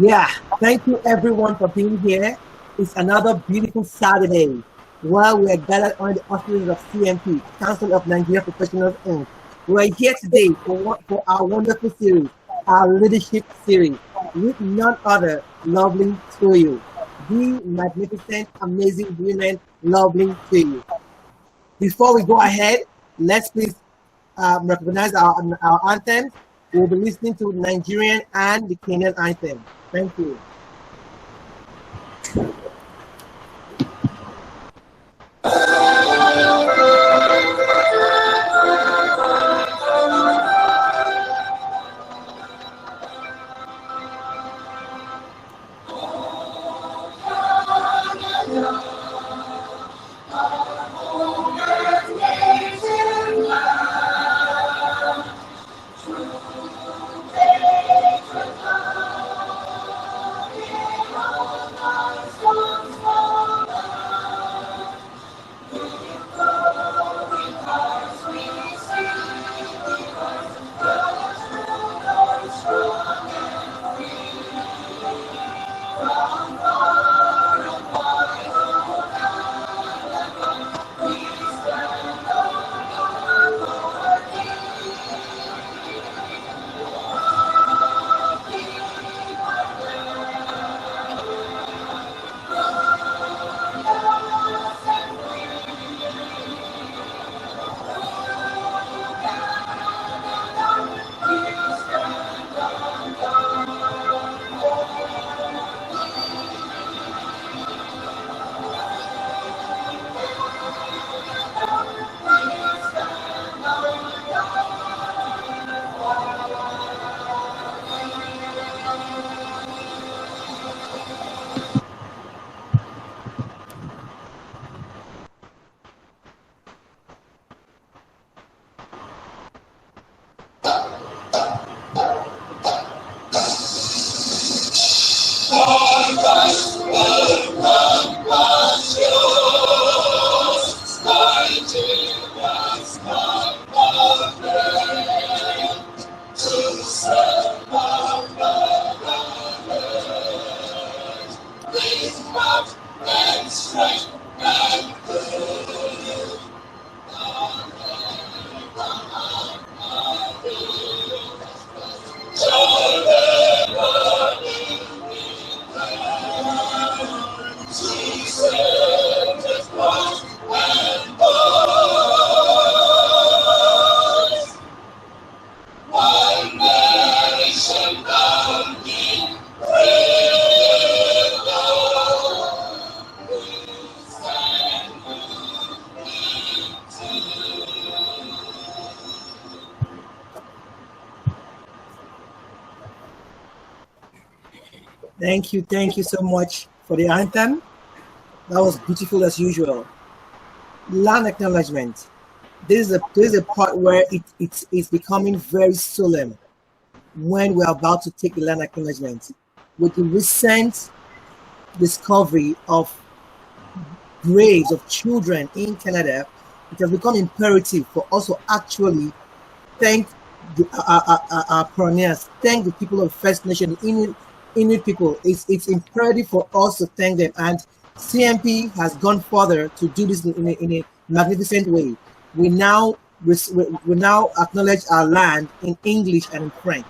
Yeah, thank you everyone for being here. It's another beautiful Saturday while we are gathered under the auspices of CNP, Council of Nigeria Professionals Inc. We are here today for our wonderful series, our leadership series, with none other Lovelyn Toyo, the magnificent, amazing, brilliant Lovelyn Toyo. Before we go ahead, let's please recognize our anthems. We'll be listening to Nigerian and the Kenyan anthem. Thank you. Thank you so much for the anthem. That was beautiful as usual. Land acknowledgement. This is a part where it's becoming very solemn when we're about to take the land acknowledgement. With the recent discovery of graves of children in Canada, it has become imperative for us to actually thank our pioneers, thank the people of First Nation, Inuit people. It's imperative for us to thank them, and CNP has gone further to do this in a magnificent way. We now acknowledge our land in English and in French.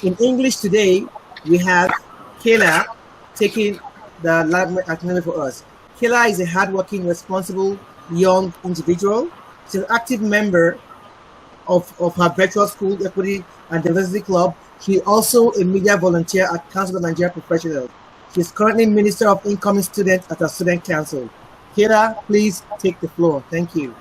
In English today, we have Kayla taking the land acknowledgement for us. Kayla is a hardworking, responsible young individual. She's an active member of her virtual school, Equity and Diversity Club. She's also a media volunteer at Council of Nigeria Professionals. She's currently Minister of Incoming Students at our Student Council. Kira, please take the floor. Thank you.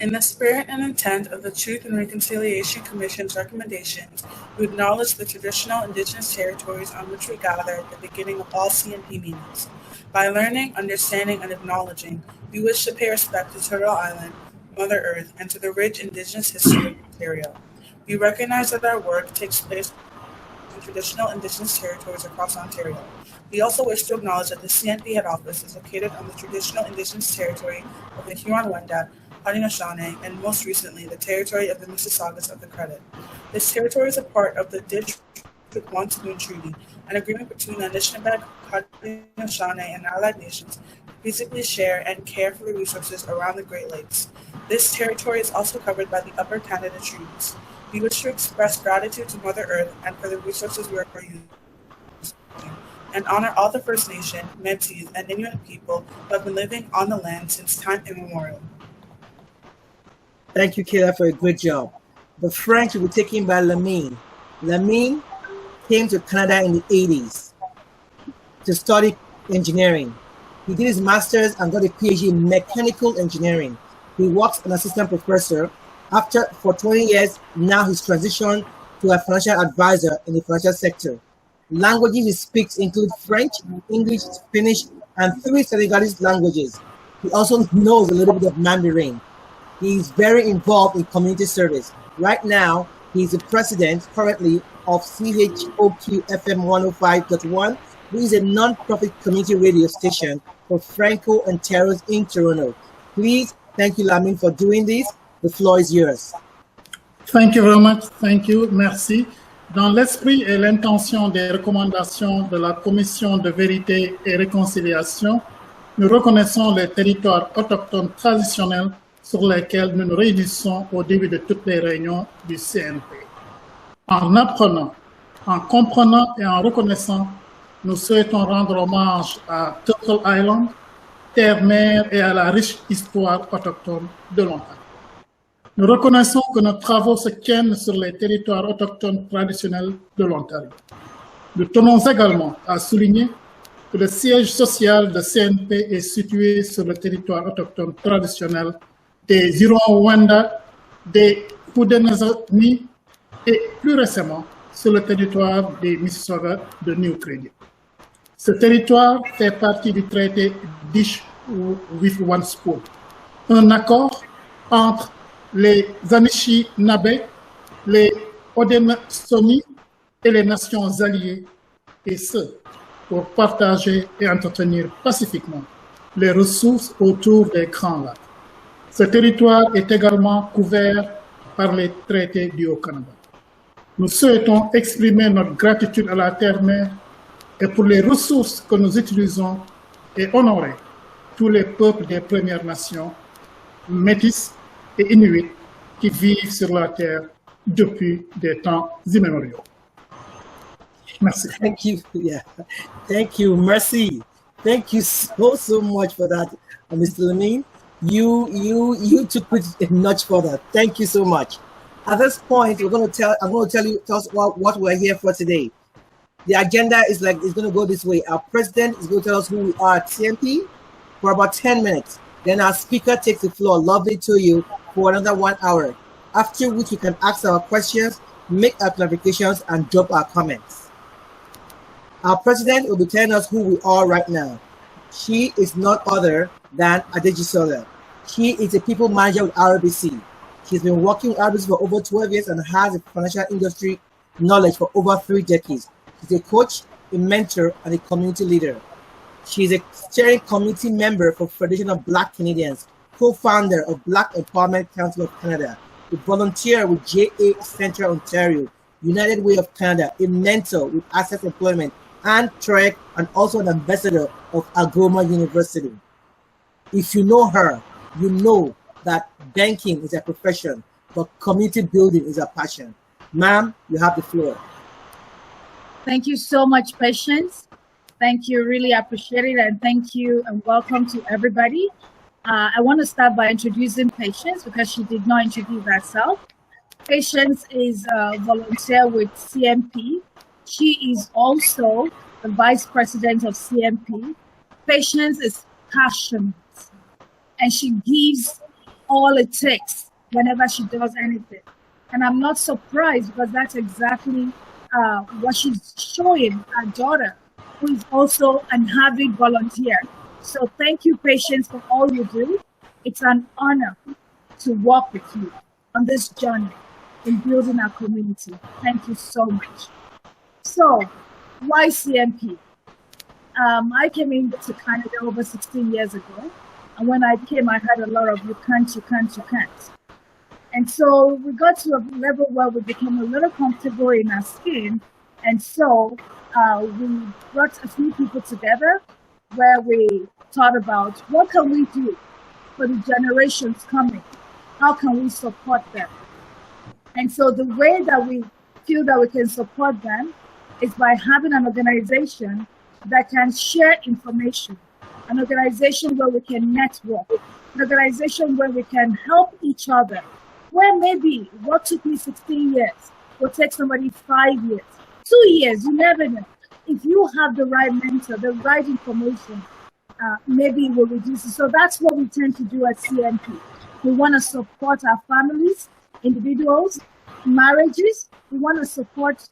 In the spirit and intent of the Truth and Reconciliation Commission's recommendations, we acknowledge the traditional Indigenous territories on which we gather at the beginning of all CNP meetings. By learning, understanding, and acknowledging, we wish to pay respect to Turtle Island, Mother Earth, and to the rich Indigenous history of Ontario. We recognize that our work takes place in traditional Indigenous territories across Ontario. We also wish to acknowledge that the CNP head office is located on the traditional Indigenous territory of the Huron-Wendat, Haudenosaunee, and most recently, the territory of the Mississaugas of the Credit. This territory is a part of the One Spoon Treaty, an agreement between the Anishinaabe, Haudenosaunee, and allied nations to peaceably share and care for the resources around the Great Lakes. This territory is also covered by the Upper Canada Treaties. We wish to express gratitude to Mother Earth and for the resources we are using, and honor all the First Nation, Métis, and Inuit people who have been living on the land since time immemorial. Thank you, Kayla, for a great job. The French will be taken by Lamine. Lamine came to Canada in the 80s to study engineering. He did his master's and got a PhD in mechanical engineering. He works as an assistant professor. For 20 years, now he's transitioned to a financial advisor in the financial sector. Languages he speaks include French, English, Spanish, and 3 Senegalese languages. He also knows a little bit of Mandarin. He is very involved in community service. Right now, he is the president currently of CHOQ FM 105.1, which is a non-profit community radio station for Franco-Ontarians in Toronto. Please, thank you, Lamine, for doing this. The floor is yours. Thank you very much. Thank you. Merci. Dans l'esprit et l'intention des recommandations de la Commission de vérité et réconciliation, nous reconnaissons les territoires autochtones traditionnels sur lesquels nous nous réunissons au début de toutes les réunions du CNP. En apprenant, en comprenant et en reconnaissant, nous souhaitons rendre hommage à Turtle Island, terre-mère et à la riche histoire autochtone de l'Ontario. Nous reconnaissons que nos travaux se tiennent sur les territoires autochtones traditionnels de l'Ontario. Nous tenons également à souligner que le siège social de CNP est situé sur le territoire autochtone traditionnel des Huron-Wendat, des Haudenosaunee et plus récemment sur le territoire des Mississauga de New Credit. Ce territoire fait partie du traité Dish with One Spoon, un accord entre les Anishinaabe, les Haudenosaunee et les nations alliées, et ce, pour partager et entretenir pacifiquement les ressources autour des Grands Lacs. Ce territoire est également couvert par les traités du Haut-Canada. Nous souhaitons exprimer notre gratitude à la Terre-Mère et pour les ressources que nous utilisons et honorer tous les peuples des Premières Nations, Métis et Inuits qui vivent sur la Terre depuis des temps immémoriaux. Merci. Thank you. Yeah. Thank you. Merci. Thank you so much for that, Mr. Lamine. You took it a notch further. Thank you so much. At this point, I'm going to tell us what we're here for today. The agenda is it's going to go this way. Our president is going to tell us who we are at CNP for about 10 minutes. Then our speaker takes the floor, Lovelyn Toyo, for another 1 hour. After which we can ask our questions, make our clarifications, and drop our comments. Our president will be telling us who we are right now. She is none other than Adeji Sola. She is a people manager with RBC. She's been working with RBC for over 12 years and has a financial industry knowledge for over 3 decades. She's a coach, a mentor, and a community leader. She is a steering committee member for Federation of Black Canadians, co-founder of Black Empowerment Council of Canada, a volunteer with JA Central Ontario, United Way of Canada, a mentor with Access Employment and TREC, and also an ambassador of Algoma University. If you know her, you know that banking is a profession, but community building is a passion. Ma'am, you have the floor. Thank you so much, Patience. Thank you, really appreciate it, and thank you and welcome to everybody. I want to start by introducing Patience because she did not introduce herself. Patience is a volunteer with CNP. She is also the vice president of CNP. Patience is passionate and she gives all it takes whenever she does anything. And I'm not surprised because that's exactly what she's showing her daughter, who is also an avid volunteer. So thank you, Patience, for all you do. It's an honor to work with you on this journey in building our community. Thank you so much. So, why CNP? I came into Canada over 16 years ago. And when I came, I had a lot of you can't. And so we got to a level where we became a little comfortable in our skin And so we brought a few people together where we thought about what can we do for the generations coming? How can we support them? And so the way that we feel that we can support them is by having an organization that can share information, an organization where we can network, an organization where we can help each other, where maybe what took me 16 years will take somebody 5 years, 2 years, you never know. If you have the right mentor, the right information, maybe it will reduce it. So that's what we tend to do at CNP. We want to support our families, individuals, marriages. We want to support,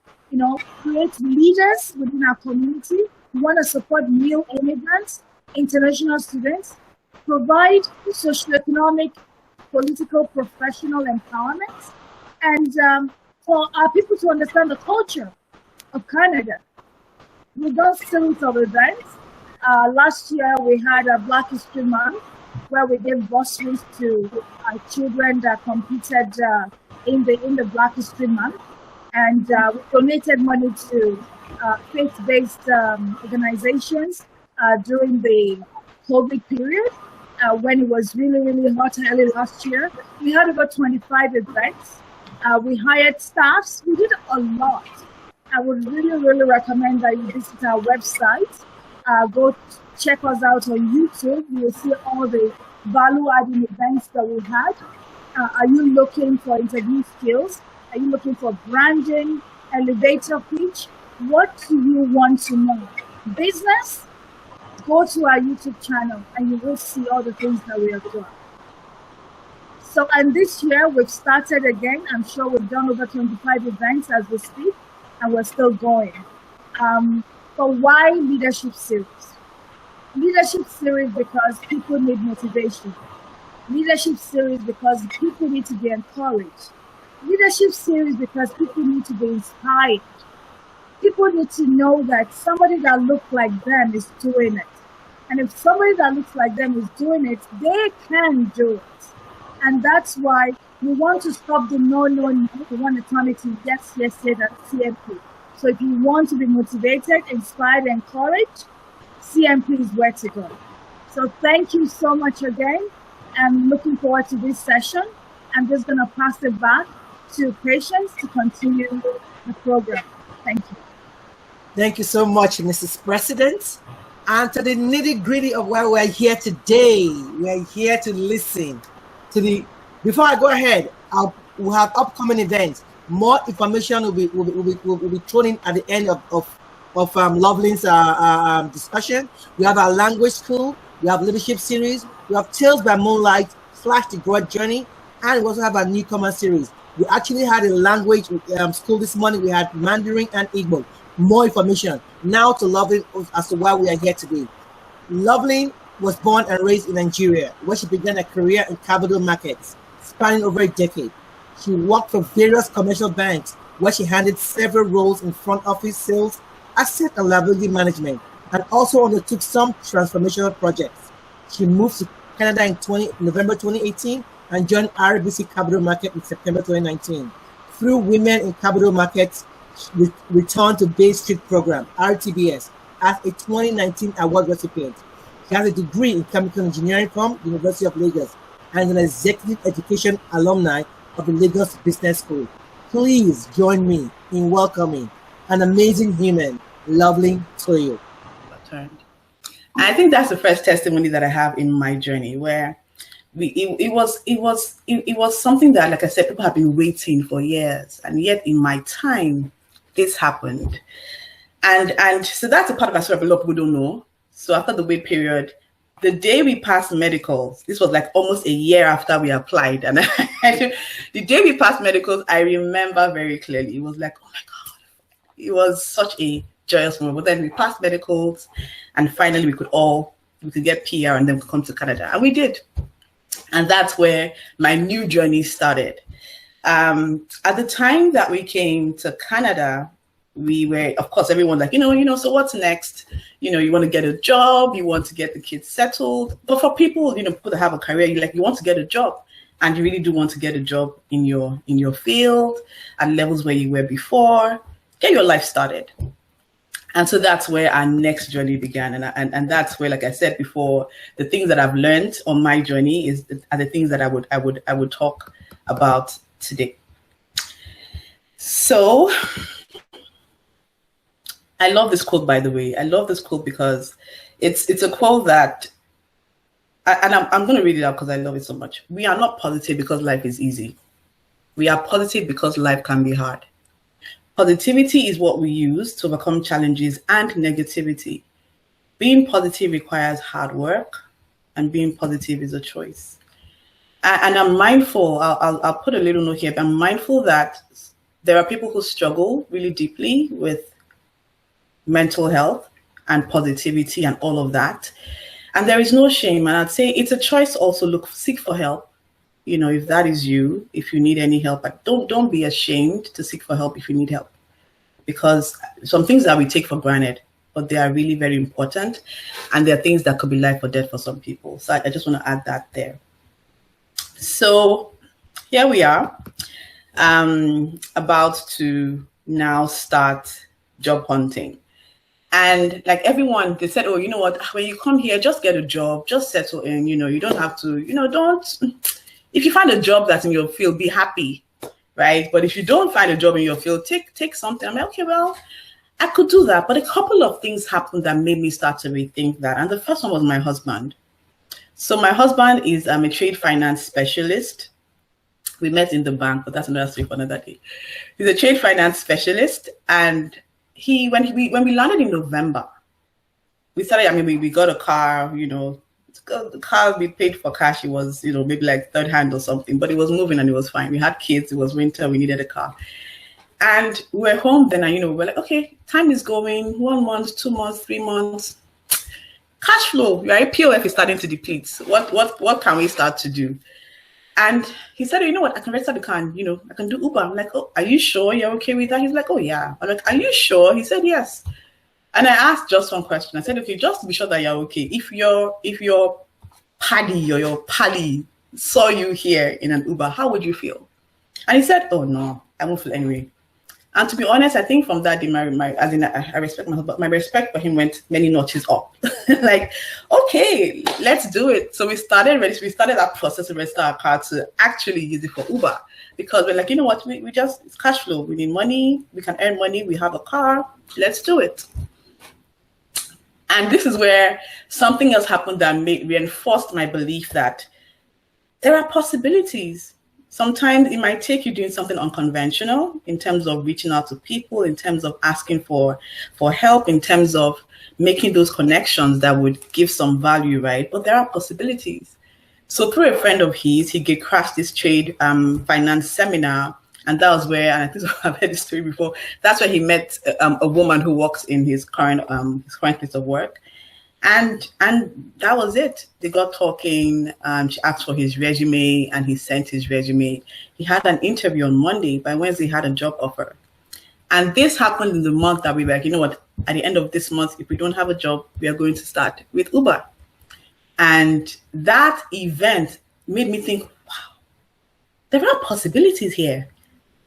create leaders within our community. We want to support new immigrants, international students, provide socioeconomic, political, professional empowerment, and for our people to understand the culture of Canada. We've done series of events. Last year we had a Black History Month where we gave bursaries to children that competed in the Black History Month, and we donated money to faith-based organizations during the COVID period when it was really, really hot early last year. We had about 25 events. We hired staffs. We did a lot. I would really, really recommend that you visit our website. Go check us out on YouTube. You will see all the value-adding events that we had. Are you looking for interview skills? Are you looking for branding, elevator pitch? What do you want to know? Business? Go to our YouTube channel and you will see all the things that we have done. So, and this year we've started again. I'm sure we've done over 25 events as we speak, and we're still going. But why leadership series? Leadership series because people need motivation. Leadership series because people need to be encouraged. Leadership series because people need to be inspired. People need to know that somebody that looks like them is doing it. And if somebody that looks like them is doing it, they can do it. And that's why we want to stop the no. We want to turn it to yes, at CNP. So if you want to be motivated, inspired, encouraged, CNP is where to go. So thank you so much again. I'm looking forward to this session. I'm just going to pass it back to Patience to continue the program. Thank you. Thank you so much, Mrs. President. And to the nitty-gritty of why we're here today, we're here to listen to the. Before I go ahead, we'll have upcoming events. More information will be thrown in at the end of Lovelyn's discussion. We have our language school. We have leadership series. We have Tales by Moonlight / The Growth Journey, and we also have our newcomer series. We actually had a language school this morning. We had Mandarin and Igbo. More information now to Lovelyn as to why we are here today. Lovelyn was born and raised in Nigeria, where she began a career in capital markets, spanning over a decade. She worked for various commercial banks, where she handled several roles in front office sales, asset and liability management, and also undertook some transformational projects. She moved to Canada in November 2018 and joined RBC Capital Market in September 2019. Through Women in Capital Markets, returned to Bay Street Program, RTBS, as a 2019 award recipient. She has a degree in chemical engineering from the University of Lagos and an executive education alumni of the Lagos Business School. Please join me in welcoming an amazing human, Lovelyn Toyo. I think that's the first testimony that I have in my journey, where it was something that, like I said, people have been waiting for years, and yet in my time, this happened. And so that's a part of our story a lot of people don't know. So after the wait period, the day we passed medicals, this was like almost a year after we applied. And the day we passed medicals, I remember very clearly. It was like, oh my God, it was such a joyous moment. But then we passed medicals, and finally we could get PR and then come to Canada. And we did. And that's where my new journey started. At the time that we came to Canada, we were, of course, everyone like, so what's next? You want to get a job, you want to get the kids settled. But for people, people that have a career, you want to get a job, and you really do want to get a job in your field at levels where you were before. get your life started. And so that's where our next journey began. And that's where, like I said before, the things that I've learned on my journey are the things that I would talk about today. So I love this quote, by the way. I love this quote because it's a quote that, and I'm going to read it out because I love it so much. We are not positive because life is easy. We are positive because life can be hard. Positivity is what we use to overcome challenges and negativity. Being positive requires hard work, and being positive is a choice. And I'm mindful, I'll put a little note here, but I'm mindful that there are people who struggle really deeply with mental health and positivity and all of that. And there is no shame. And I'd say it's a choice also. Seek for help. You know, if that is you, if you need any help, but don't be ashamed to seek for help if you need help. Because some things that we take for granted, but they are really very important. And there are things that could be life or death for some people. So I just want to add that there. So here we are, about to now start job hunting. And like everyone, they said, oh, you know what, when you come here, just get a job, just settle in, you know, you don't have to, you know, if you find a job that's in your field, be happy, right? But if you don't find a job in your field, take something. I'm like, okay, well, I could do that. But a couple of things happened that made me start to rethink that. And the first one was my husband. So my husband is a trade finance specialist. We met in the bank, but that's another story for another day. He's a trade finance specialist. And when we landed in November, we got a car, you know, the car we paid for cash. It was, you know, maybe like third hand or something, but it was moving and it was fine. We had kids, it was winter, we needed a car. And we were home then, and, you know, we're like, okay, time is going, 1 month, 2 months, 3 months. Cash flow, right? POF is starting to deplete. What can we start to do? And he said, you know what, I can register the car, you know, I can do Uber. I'm like, oh, are you sure you're okay with that? He's like, oh yeah. I'm like, are you sure? He said, yes. And I asked just one question. I said, okay, just to be sure that you're okay. If your paddy or your pally saw you here in an Uber, how would you feel? And he said, oh no, I won't feel anyway. And to be honest, I think from that day, I respect my husband, but my respect for him went many notches up. Like, okay, let's do it. So we started that process to register our car to actually use it for Uber, because we're like, you know what, we just, it's cash flow. We need money. We can earn money. We have a car. Let's do it. And this is where something else happened that reinforced my belief that there are possibilities. Sometimes it might take you doing something unconventional in terms of reaching out to people, in terms of asking for help, in terms of making those connections that would give some value, right? But there are possibilities. So through a friend of his, he crashed this trade finance seminar. And that was where, and I think I've heard this story before, that's where he met a woman who works in his current place of work. And that was it. They got talking. She asked for his resume, and he sent his resume. He had an interview on Monday. By Wednesday, he had a job offer. And this happened in the month that we were like, you know what, at the end of this month, if we don't have a job, we are going to start with Uber. And that event made me think, wow, there are possibilities here,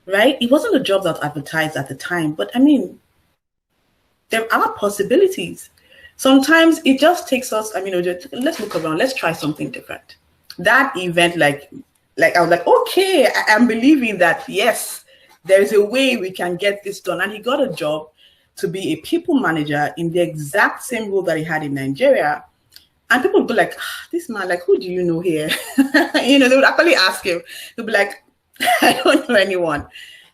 right? It wasn't a job that was advertised at the time, but I mean, there are possibilities. Sometimes it just takes us, let's look around, let's try something different. That event, like I was like, okay, I'm believing that, yes, there is a way we can get this done. And he got a job to be a people manager in the exact same role that he had in Nigeria. And people would be like, this man, like, who do you know here? They would actually ask him. They'd be like, I don't know anyone.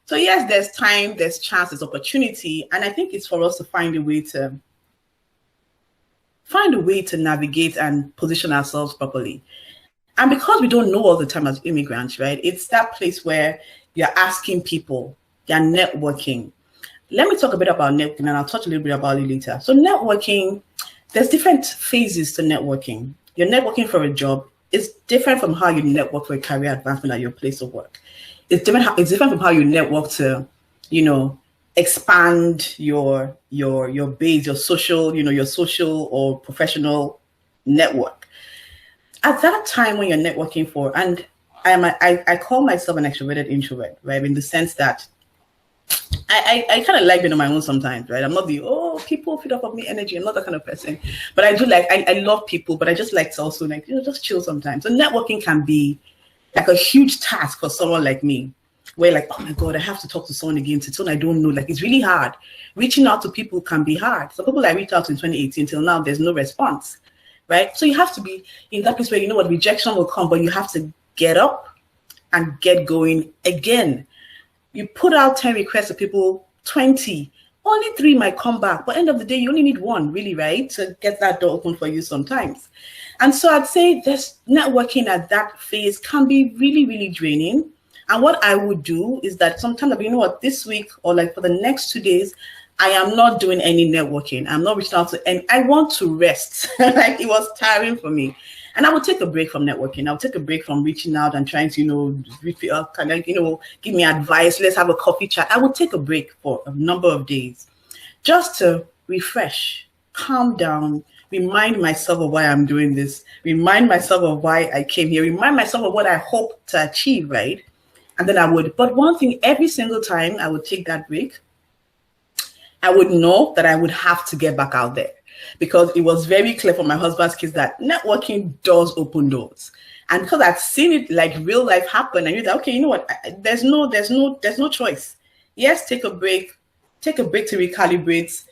So yes, there's time, there's chance, there's opportunity. And I think it's for us to find a way to navigate and position ourselves properly. And because we don't know all the time as immigrants, right? It's that place where you're asking people, you're networking. Let me talk a bit about networking, and I'll touch a little bit about it later. So networking, there's different phases to networking. You're networking for a job. It's different from how you network for a career advancement at your place of work. It's different from how you network to, expand your base, your social or professional network. At that time when you're networking for, and I call myself an extroverted introvert, right? In the sense that I kind of like being on my own sometimes, right? I'm not the, people feed off of me energy. I'm not that kind of person. But I do like, I love people, but I just like to also like, just chill sometimes. So networking can be like a huge task for someone like me, where like, oh my God, I have to talk to someone again, to someone I don't know. Like, it's really hard. Reaching out to people can be hard. Some people I reached out to in 2018 till now, there's no response, right? So you have to be in that place where you know what, rejection will come, but you have to get up and get going again. You put out 10 requests to people, 20, only 3 might come back. But end of the day, you only need 1, really, right? To get that door open for you sometimes. And so I'd say this networking at that phase can be really, really draining. And what I would do is that sometimes, you know what, this week or like for the next 2 days, I am not doing any networking. I'm not reaching out to, and I want to rest. Like, it was tiring for me. And I would take a break from networking. I would take a break from reaching out and trying to, give me advice. Let's have a coffee chat. I would take a break for a number of days just to refresh, calm down, remind myself of why I'm doing this, remind myself of why I came here, remind myself of what I hope to achieve, right? And then I would, but one thing, every single time I would take that break, I would know that I would have to get back out there. Because it was very clear for my husband's kids that networking does open doors. And because I'd seen it like real life happen, I knew that, okay, you know what, there's no choice. Yes, take a break to recalibrate,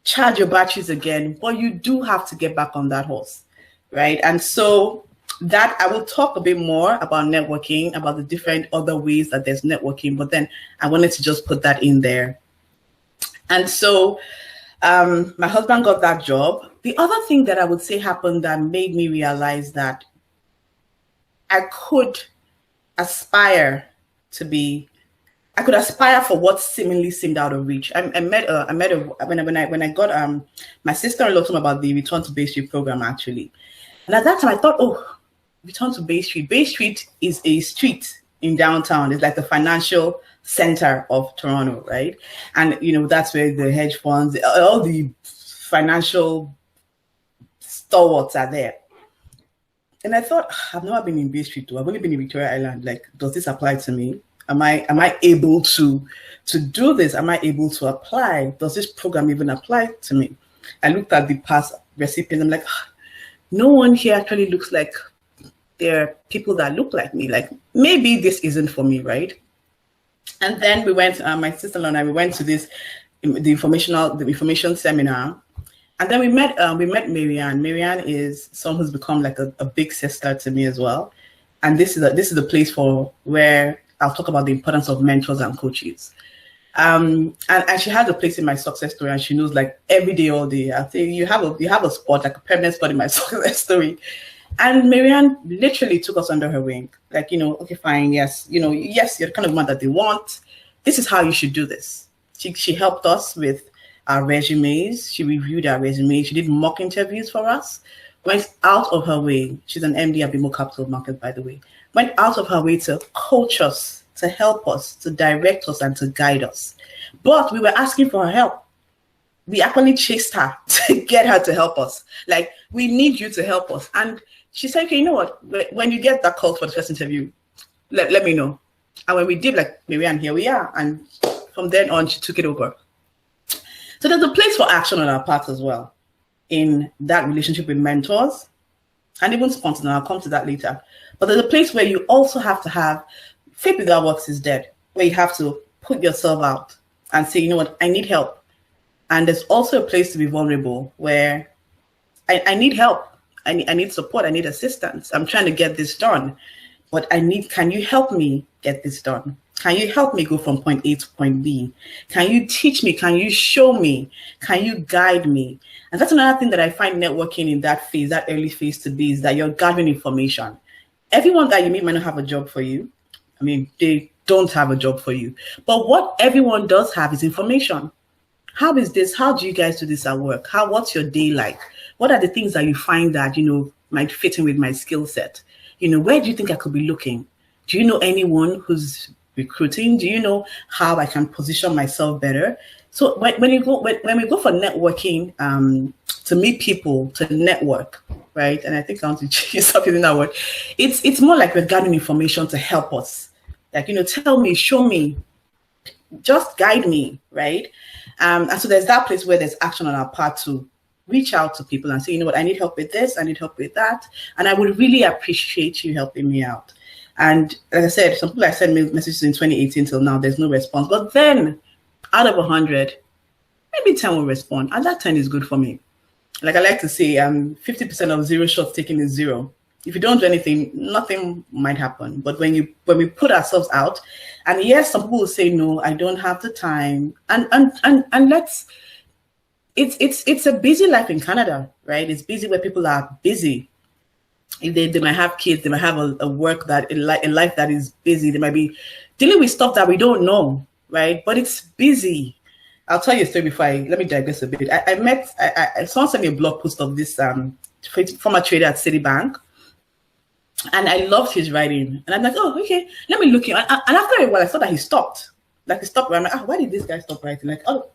charge your batteries again, but you do have to get back on that horse, right? And so that I will talk a bit more about networking, about the different other ways that there's networking, but then I wanted to just put that in there. And so my husband got that job. The other thing that I would say happened that made me realize that I could aspire for what seemingly seemed out of reach. When I got my sister-in-law told me about the Return to Bay Street program, actually. And at that time I thought, Return to Bay Street. Bay Street is a street in downtown. It's like the financial center of Toronto, right? And that's where the hedge funds, all the financial stalwarts are there. And I thought, I've never been in Bay Street too. I've only been in Victoria Island. Like, does this apply to me? Am I able to do this? Am I able to apply? Does this program even apply to me? I looked at the past recipients. I'm like, no one here actually looks like they're people that look like me. Like, maybe this isn't for me, right? And then we went, my sister-in-law and I, we went to the information seminar. And then we met Marianne. Marianne is someone who's become like a big sister to me as well. And this is the place where I'll talk about the importance of mentors and coaches. And she has a place in my success story, and she knows, like, every day, all day. I say you have a spot, like a permanent spot in my success story. And Marianne literally took us under her wing. Like, okay, fine, yes, yes, you're the kind of woman that they want. This is how you should do this. She helped us with our resumes. She reviewed our resumes. She did mock interviews for us. Went out of her way. She's an MD at BMO Capital Markets, by the way. Went out of her way to coach us, to help us, to direct us, and to guide us. But we were asking for her help. We actually chased her to get her to help us. Like, we need you to help us. And she said, okay, you know what? When you get that call for the first interview, let me know. And when we did, like, Marianne, here we are. And from then on, she took it over. So there's a place for action on our part as well in that relationship with mentors and even sponsors. And I'll come to that later. But there's a place where you also have to have faith without works is dead, where you have to put yourself out and say, you know what, I need help. And there's also a place to be vulnerable where I need help. I need support. I need assistance. I'm trying to get this done, but can you help me get this done? Can you help me go from point A to point B? Can you teach me? Can you show me? Can you guide me? And that's another thing that I find networking in that phase, that early phase to be, is that you're gathering information. Everyone that you meet might not have a job for you. I mean, they don't have a job for you. But what everyone does have is information. How is this? How do you guys do this at work? What's your day like? What are the things that you find that, might fit in with my skill set? Where do you think I could be looking? Do you know anyone who's recruiting? Do you know how I can position myself better? So when we go for networking, to meet people, to network, right? And I think I want to stop using that word. It's more like we're gathering information to help us. Like, tell me, show me, just guide me, right? And so there's that place where there's action on our part to reach out to people and say, you know what, I need help with this, I need help with that, and I would really appreciate you helping me out. And like I said, some people I sent messages in 2018 till now, there's no response. But then out of 100, maybe 10 will respond, and that 10 is good for me. Like I like to say, 50% of zero shots taken is zero. If you don't do anything, nothing might happen. But when we put ourselves out, and yes, some people will say, no, I don't have the time. And let's, it's a busy life in Canada, right? It's busy where people are busy. If they might have kids, they might have a work that a life that is busy. They might be dealing with stuff that we don't know, right? But it's busy. I'll tell you a story before let me digress a bit. Someone sent me a blog post of this former trader at Citibank. And I loved his writing. And I'm like, oh, okay, let me look. And after a while, I saw that he stopped. Like he stopped. I'm like, why did this guy stop writing? Like, oh.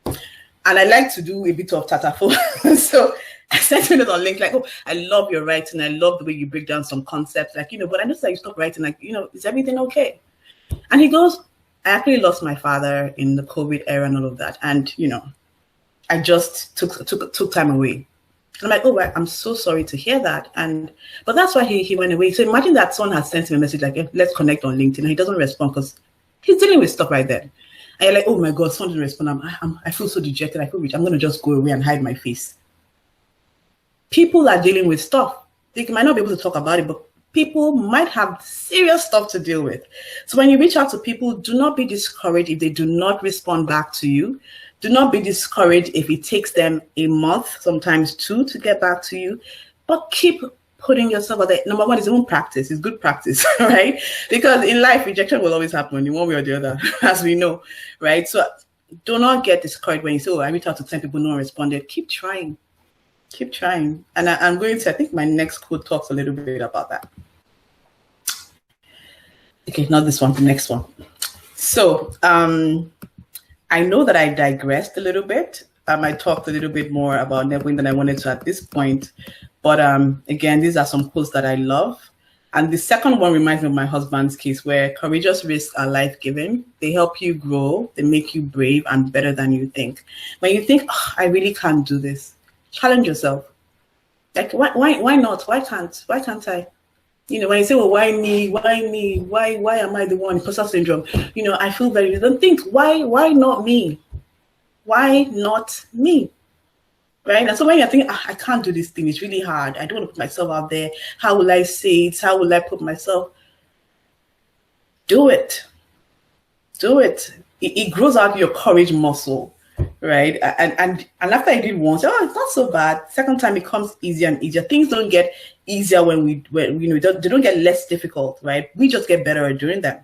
And I like to do a bit of tatafo. So I sent him on link, like, oh, I love your writing. I love the way you break down some concepts. Like, but I noticed that you stopped writing. Like, is everything okay? And he goes, I actually lost my father in the COVID era and all of that. And, I just took time away. I'm like, oh, I'm so sorry to hear that. But that's why he went away. So imagine that someone has sent him a message like, hey, let's connect on LinkedIn. And he doesn't respond because he's dealing with stuff right then. And you're like, oh my God, someone didn't respond. I feel so dejected. I feel rich. I'm going to just go away and hide my face. People are dealing with stuff. They might not be able to talk about it, but people might have serious stuff to deal with. So when you reach out to people, do not be discouraged if they do not respond back to you. Do not be discouraged if it takes them a month, sometimes 2, to get back to you. But keep putting yourself out there. Number one is even practice. It's good practice, right? Because in life, rejection will always happen in one way or the other, as we know, right? So do not get discouraged when you say, oh, I reached out to 10 people, no one responded. Keep trying. Keep trying. And I'm going to, I think my next quote talks a little bit about that. Okay, not this one, the next one. So I know that I digressed a little bit. I talked a little bit more about networking than I wanted to at this point. But again, these are some quotes that I love. And the second one reminds me of my husband's case, where courageous risks are life-giving. They help you grow. They make you brave and better than you think. When you think, oh, I really can't do this, challenge yourself. Like, why not? Why can't I? When you say, well, why me? Why am I the one? Imposter syndrome. I feel very, don't think, why not me? Why not me? Right? And so when you think, I can't do this thing, it's really hard. I don't want to put myself out there. How will I say it? How will I put myself? Do it. Do it. It grows out your courage muscle. Right. And after I did once, it's not so bad. Second time it comes easier and easier. Things don't get easier when they don't get less difficult, right? We just get better at doing them.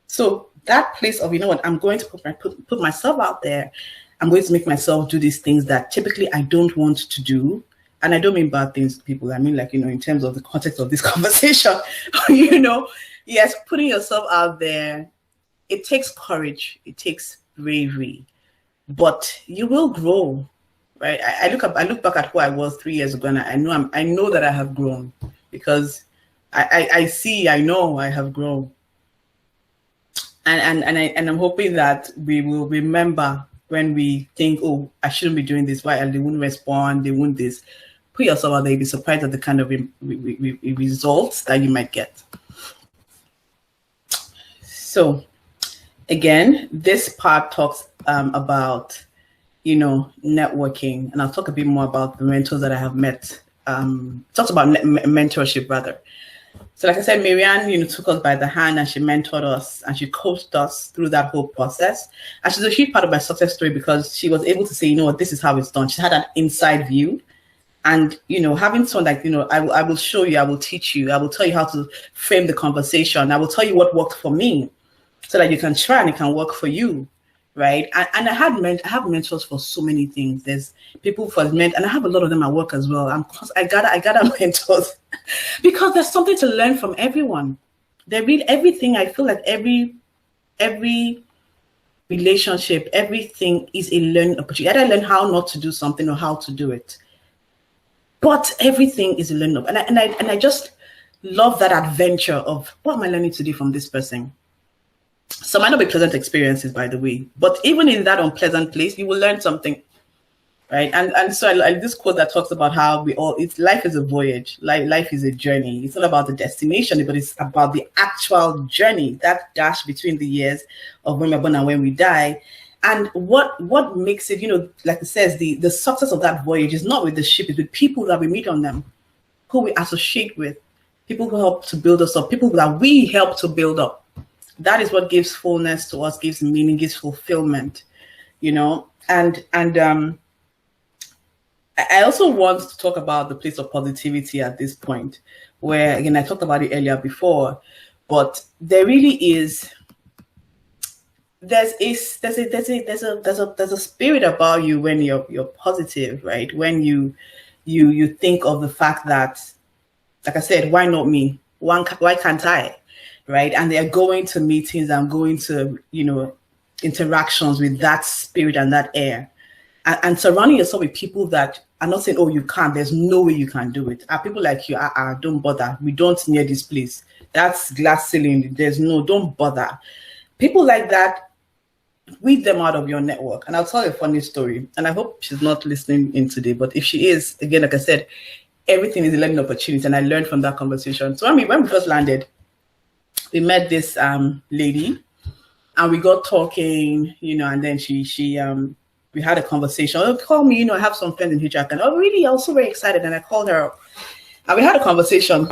So that place of, I'm going to put myself out there. I'm going to make myself do these things that typically I don't want to do. And I don't mean bad things to people. I mean, like, in terms of the context of this conversation, yes, putting yourself out there, it takes courage. It takes bravery. But you will grow, right? I look back at who I was 3 years ago, and I know that I have grown, because I know I have grown, and I'm hoping that we will remember when we think, oh, I shouldn't be doing this. Why? And they won't respond. They won't this. Put yourself out there. You'll be surprised at the kind of results that you might get. So, again, this part talks about, networking, and I'll talk a bit more about the mentors that I have met. Talks about mentorship, rather. So like I said, Marianne, took us by the hand, and she mentored us, and she coached us through that whole process. And she's a huge part of my success story, because she was able to say, this is how it's done. She had an inside view. And, having someone like, I will show you, I will teach you, I will tell you how to frame the conversation. I will tell you what worked for me, so that you can try and it can work for you, right? And I have mentors for so many things. There's people for men, and I have a lot of them at work as well. I gotta mentors, because there's something to learn from everyone. They read everything. I feel like every relationship, everything is a learning opportunity. Either learn how not to do something or how to do it. But everything is a learning opportunity. And I just love that adventure of, what am I learning today from this person? Some might not be pleasant experiences, by the way, but even in that unpleasant place, you will learn something, right? And so I like this quote that talks about how life is a voyage, life is a journey. It's not about the destination, but it's about the actual journey, that dash between the years of when we're born and when we die. And what makes it, like it says, the success of that voyage is not with the ship, it's with people that we meet on them, who we associate with, people who help to build us up, people that we help to build up. That is what gives fullness to us, gives meaning, gives fulfillment, And I also want to talk about the place of positivity at this point, where, again, I talked about it earlier before, but there really is. There's a spirit about you when you're positive, right? When you think of the fact that, like I said, why not me? Why can't I? Right? And they're going to meetings and going to, interactions with that spirit and that air. And surrounding yourself with people that are not saying, oh, you can't, there's no way you can do it. Are people like you, don't bother. We don't near this place. That's glass ceiling. Don't bother. People like that, weed them out of your network. And I'll tell you a funny story. And I hope she's not listening in today. But if she is, again, like I said, everything is a learning opportunity. And I learned from that conversation. So when we first landed, we met this lady and we got talking, and then we had a conversation. Oh, call me, I have some friends in Hijak. And oh, really? I was so very excited. And I called her up. And we had a conversation.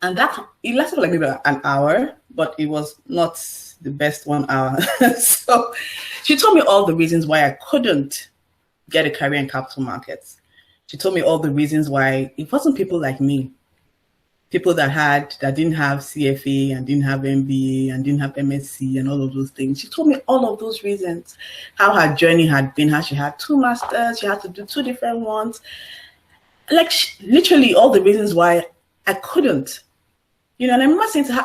And it lasted like maybe an hour, but it was not the best 1 hour. So she told me all the reasons why I couldn't get a career in capital markets. She told me all the reasons why it wasn't people like me. People that didn't have CFA and didn't have MBA and didn't have MSc and all of those things. She told me all of those reasons, how her journey had been, how she had 2 masters, she had to do 2 different ones. Like literally all the reasons why I couldn't. And I remember saying to her,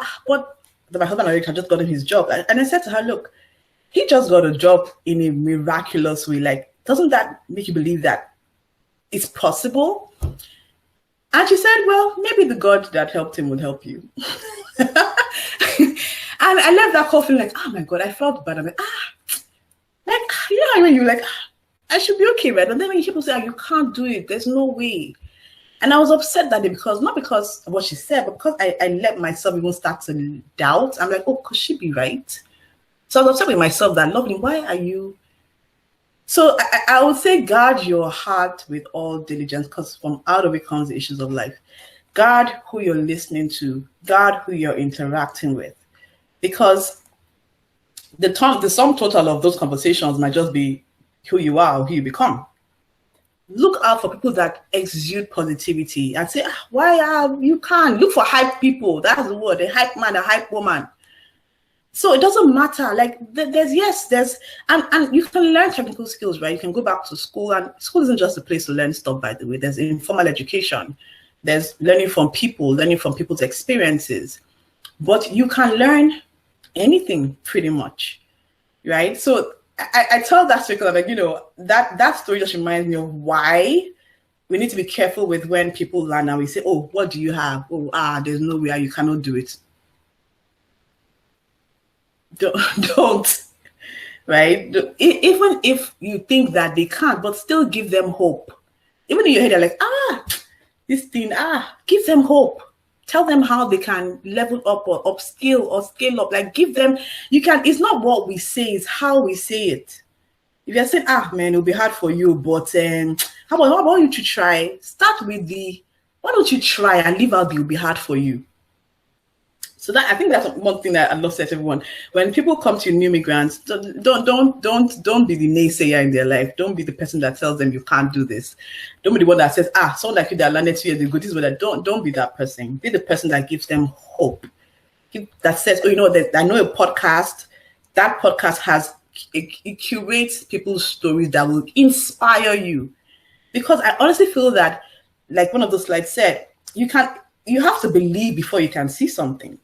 my husband already had just gotten his job. And I said to her, look, he just got a job in a miraculous way. Like, doesn't that make you believe that it's possible? And she said, well, maybe the God that helped him would help you. And I left that call feeling like, oh my God, I felt bad. I'm like, how when you're like, I should be okay, right? And then when people say, you can't do it, there's no way. And I was upset that day not because of what she said, but because I let myself even start to doubt. I'm like, oh, could she be right? So I was upset with myself that, Lovelyn, why are you? So I would say guard your heart with all diligence, because from out of it comes the issues of life. Guard who you're listening to. Guard who you're interacting with. Because the sum total of those conversations might just be who you are or who you become. Look out for people that exude positivity and say, you can't. Look for hype people. That's the word, a hype man, a hype woman. So it doesn't matter. Like there's and you can learn technical skills, right? You can go back to school, and school isn't just a place to learn stuff, by the way. There's informal education. There's learning from people, learning from people's experiences. But you can learn anything pretty much, right? So I tell that story because I'm like, that story just reminds me of why we need to be careful with when people learn and we say, oh, what do you have? Oh, there's no way you cannot do it. Don't, right? Even if you think that they can't, but still give them hope. Even in your head, they're like, this thing, give them hope. Tell them how they can level up or upskill or scale up. Like give them, it's not what we say, it's how we say it. If you're saying, man, it'll be hard for you, but how about you to try? Start with why don't you try and leave out it'll be hard for you. So I think that's one thing that I love to say to everyone. When people come to new migrants, don't be the naysayer in their life. Don't be the person that tells them you can't do this. Don't be the one that says, someone like you that landed 2 years ago, this is what don't be that person. Be the person that gives them hope. That says, I know a podcast. That podcast it curates people's stories that will inspire you. Because I honestly feel that, like one of those slides said, you have to believe before you can see something.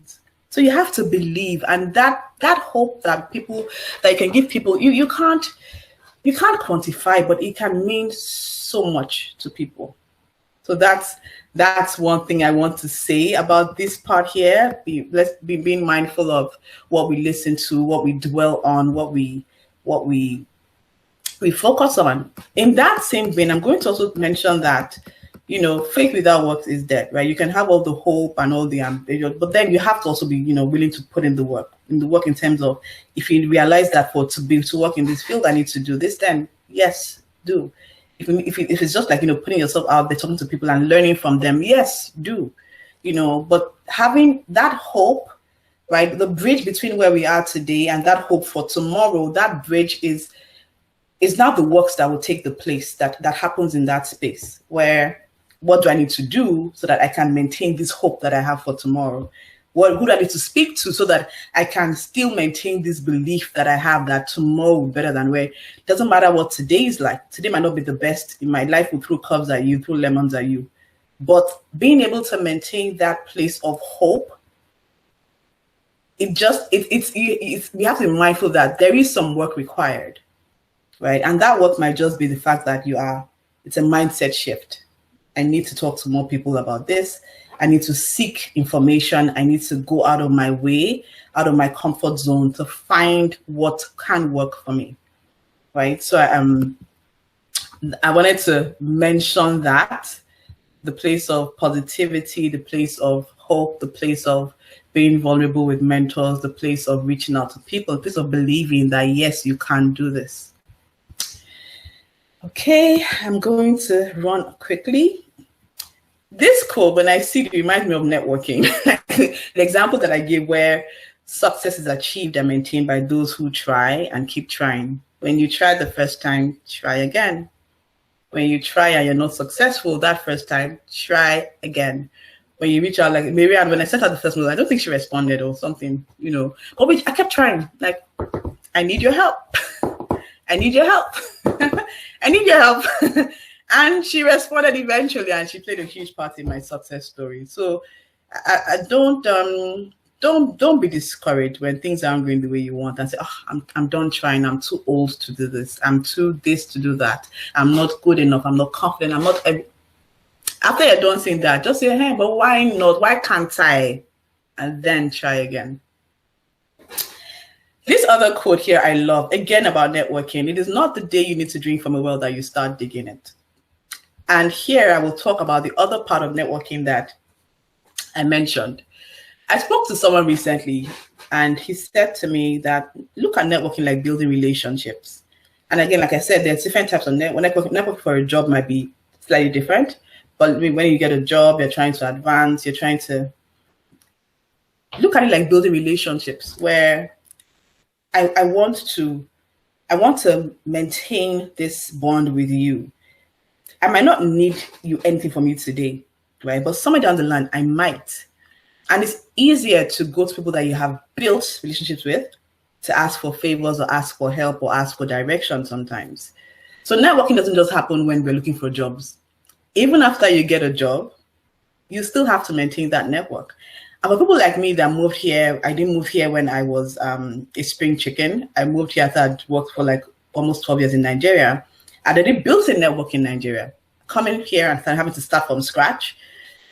So you have to believe, and that hope that you can give people, you can't quantify, but it can mean so much to people. So that's one thing I want to say about this part here. Let's be being mindful of what we listen to, what we dwell on, what we focus on. In that same vein, I'm going to also mention that, faith without works is dead, right? You can have all the hope and all the ambition, but then you have to also be, willing to put in the work in terms of, if you realize that to work in this field, I need to do this, then yes, do. If it's just like, putting yourself out there, talking to people and learning from them, yes, do, but having that hope, right? The bridge between where we are today and that hope for tomorrow, that bridge is now the works that will take the place that happens in that space where, what do I need to do so that I can maintain this hope that I have for tomorrow? Who do I need to speak to so that I can still maintain this belief that I have that tomorrow will be better than where? It doesn't matter what today is like. Today might not be the best. In my life will throw curves at you, throw lemons at you. But being able to maintain that place of hope, we have to be mindful that there is some work required, right? And that work might just be the fact that it's a mindset shift. I need to talk to more people about this. I need to seek information. I need to go out of my way, out of my comfort zone to find what can work for me, right? So I wanted to mention that, the place of positivity, the place of hope, the place of being vulnerable with mentors, the place of reaching out to people, the place of believing that, yes, you can do this. Okay, I'm going to run quickly. This quote, when I see it, reminds me of networking. The example that I gave where success is achieved and maintained by those who try and keep trying. When you try the first time, try again. When you try and you're not successful that first time, try again. When you reach out, like Marianne, when I sent out the first mail, I don't think she responded or something, But I kept trying. Like, I need your help. I need your help. I need your help. And she responded eventually, and she played a huge part in my success story. So I don't be discouraged when things aren't going the way you want and say, I'm done trying. I'm too old to do this. I'm too this to do that. I'm not good enough. I'm not confident. I'm not. After you're done saying that, just say, hey, but why not? Why can't I? And then try again. This other quote here I love, again about networking. It is not the day you need to drink from a well that you start digging it. And here I will talk about the other part of networking that I mentioned. I spoke to someone recently, and he said to me that look at networking like building relationships. And again, like I said, there's different types of networking. Networking for a job might be slightly different, but when you get a job, you're trying to advance, you're trying to look at it like building relationships where I want to maintain this bond with you. I might not need anything from you today, right? But somewhere down the line, I might. And it's easier to go to people that you have built relationships with to ask for favors or ask for help or ask for direction sometimes. So networking doesn't just happen when we're looking for jobs. Even after you get a job, you still have to maintain that network. And for people like me that moved here, I didn't move here when I was a spring chicken. I moved here after I'd worked for like almost 12 years in Nigeria. I'd already built a network in Nigeria. Coming here and having to start from scratch,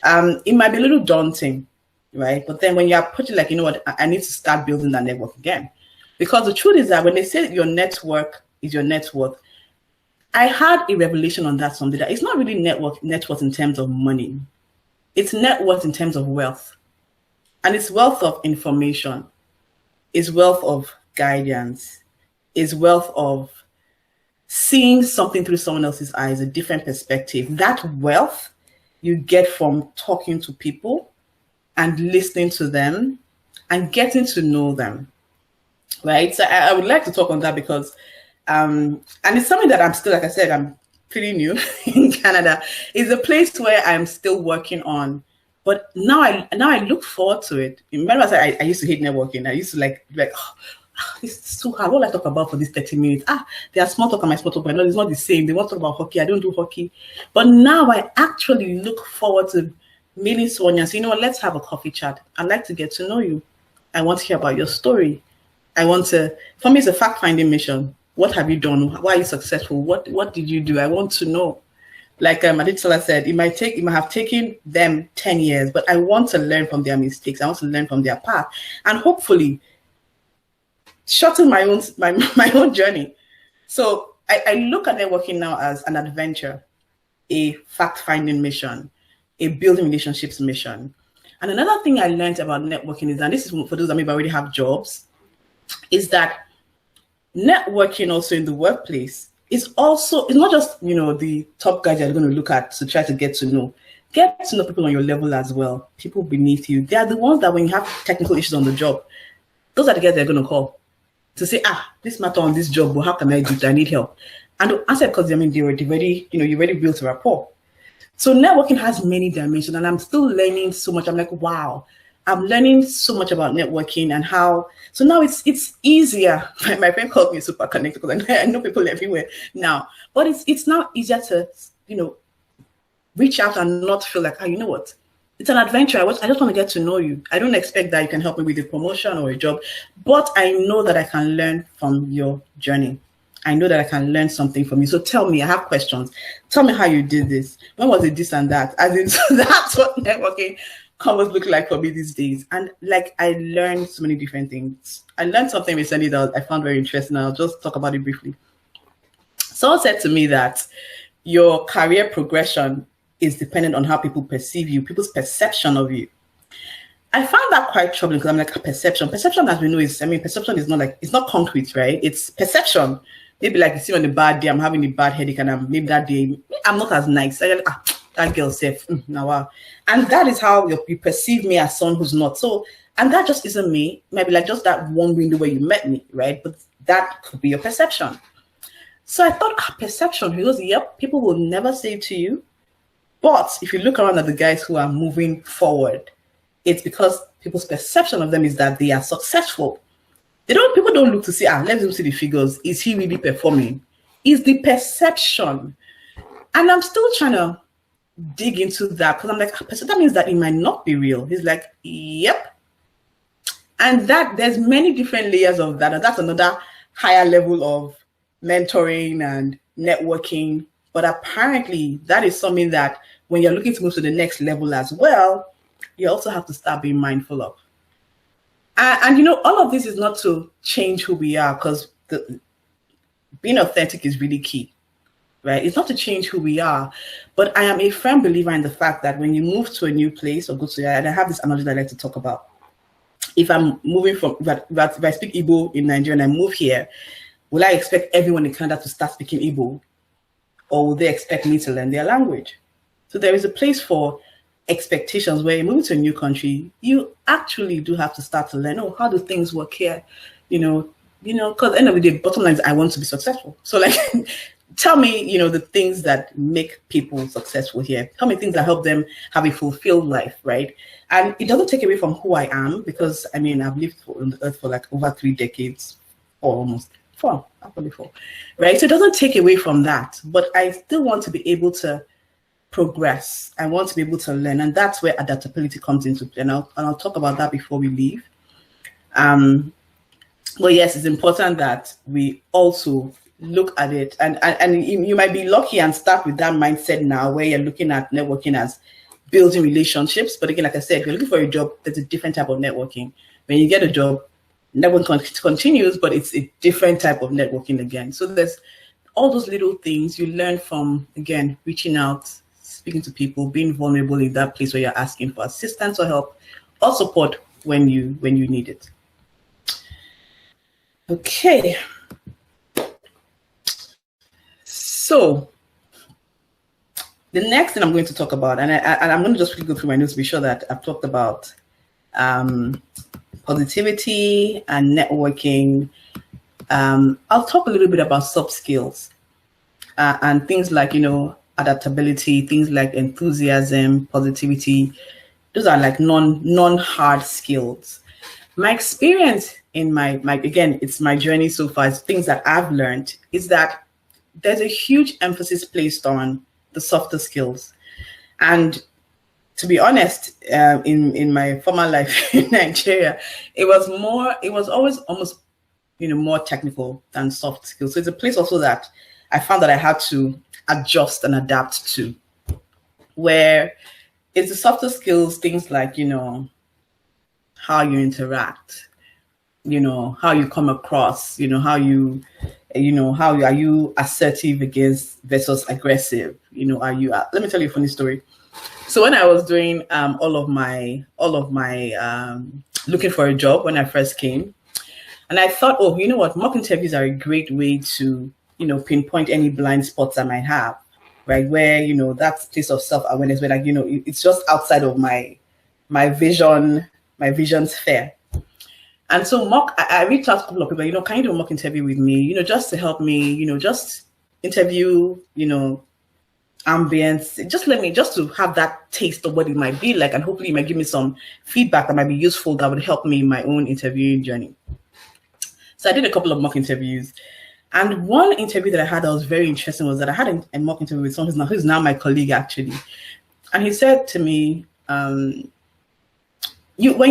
it might be a little daunting, right? But then when you're putting like, I need to start building that network again. Because the truth is that when they say your network is your net worth, I had a revelation on that someday that it's not really net worth in terms of money. It's net worth in terms of wealth. And it's wealth of information, it's wealth of guidance, it's wealth of seeing something through someone else's eyes, a different perspective. That wealth you get from talking to people and listening to them and getting to know them, right? So I would like to talk on that because, and it's something that I'm still, like I said, I'm pretty new in Canada. It's a place where I'm still working on. But now I look forward to it. Remember, I used to hate networking. I used to like this is so hard. What will I talk about for these 30 minutes? They are small talk and my small talk, but no, it's not the same. They want to talk about hockey. I don't do hockey. But now I actually look forward to meeting Sonia and say, let's have a coffee chat. I'd like to get to know you. I want to hear about your story. For me, it's a fact-finding mission. What have you done? Why are you successful? What did you do? I want to know. Like Aditola said, it might have taken them 10 years, but I want to learn from their mistakes. I want to learn from their path, and hopefully shorten my own journey. So I look at networking now as an adventure, a fact-finding mission, a building relationships mission. And another thing I learned about networking is, and this is for those that maybe already have jobs, is that networking also in the workplace is also, it's not just, the top guys you're going to look at to try to get to know people on your level as well, people beneath you. They are the ones that when you have technical issues on the job, those are the guys they're going to call to say, this matter on this job, but how can I do it? I need help. And I said, because they already, you already built a rapport. So networking has many dimensions, and I'm still learning so much. I'm like, wow, I'm learning so much about networking and how. So now it's easier. My friend called me super connected because I know people everywhere now. But it's now easier to, reach out and not feel like, you know what? It's an adventure. I just want to get to know you. I don't expect that you can help me with a promotion or a job, but I know that I can learn from your journey. I know that I can learn something from you. So tell me, I have questions. Tell me how you did this. When was it this and that? As in, so that's what networking almost look like for me these days. And like, I learned so many different things. I learned something recently that I found very interesting. I'll just talk about it briefly. Someone said to me that your career progression is dependent on how people perceive you, people's perception of you. I found that quite troubling because I'm like, perception. Perception, as we know, perception is not like, it's not concrete, right? It's perception. Maybe like you see on a bad day, I'm having a bad headache, and maybe that day I'm not as nice. I like, that girl safe. Now, wow. And that is how you perceive me as someone who's not. So, and that just isn't me. Maybe like just that one window where you met me, right? But that could be your perception. So I thought, perception, because yep, people will never say it to you. But if you look around at the guys who are moving forward, it's because people's perception of them is that they are successful. People don't look to see, let's see the figures. Is he really performing? It's the perception. And I'm still trying to dig into that because I'm like, so that means that it might not be real. He's like, yep. And that there's many different layers of that. And that's another higher level of mentoring and networking. But apparently that is something that when you're looking to move to the next level as well, you also have to start being mindful of. And all of this is not to change who we are, because being authentic is really key, right? It's not to change who we are, but I am a firm believer in the fact that when you move to a new place or go to, and I have this analogy that I like to talk about. If I'm moving from, if I speak Igbo in Nigeria and I move here, will I expect everyone in Canada to start speaking Igbo, or will they expect me to learn their language? So there is a place for expectations where you're moving to a new country, you actually do have to start to learn, how do things work here? Because at the end of the day, bottom line is I want to be successful. So like, tell me, the things that make people successful here. Tell me things that help them have a fulfilled life, right? And it doesn't take away from who I am, because I've lived on the earth for like over 3 decades, or almost 4, right? So it doesn't take away from that, but I still want to be able to progress. I want to be able to learn, and that's where adaptability comes into play. And I'll talk about that before we leave. But yes, it's important that we also look at it, and you might be lucky and start with that mindset now, where you're looking at networking as building relationships. But again, like I said, if you're looking for a job, there's a different type of networking. When you get a job, networking continues, but it's a different type of networking again. So there's all those little things you learn from, again, reaching out, speaking to people, being vulnerable in that place where you're asking for assistance or help or support when you need it. Okay. So the next thing I'm going to talk about, and I'm going to just quickly go through my notes to be sure that I've talked about positivity and networking. I'll talk a little bit about soft skills and things like, adaptability, things like enthusiasm, positivity. Those are like non-hard skills. My experience in my again, it's my journey so far, it's things that I've learned, is that there's a huge emphasis placed on the softer skills. And to be honest, in my former life in Nigeria, it was always almost, more technical than soft skills. So it's a place also that I found that I had to adjust and adapt to, where it's the softer skills, things like, how you interact, how you come across, how are you assertive versus aggressive, are you, let me tell you a funny story. So when I was doing all of my looking for a job when I first came, and I thought, oh, you know what, mock interviews are a great way to, pinpoint any blind spots I might have, right? Where, that place of self-awareness where, like, it's just outside of my vision sphere. And so I reached out to a couple of people, can you do a mock interview with me, just to help me, just interview, ambience, just to have that taste of what it might be like, and hopefully you might give me some feedback that might be useful, that would help me in my own interviewing journey. So I did a couple of mock interviews, and one interview that I had that was very interesting was that I had a mock interview with someone who's now my colleague actually, and he said to me, when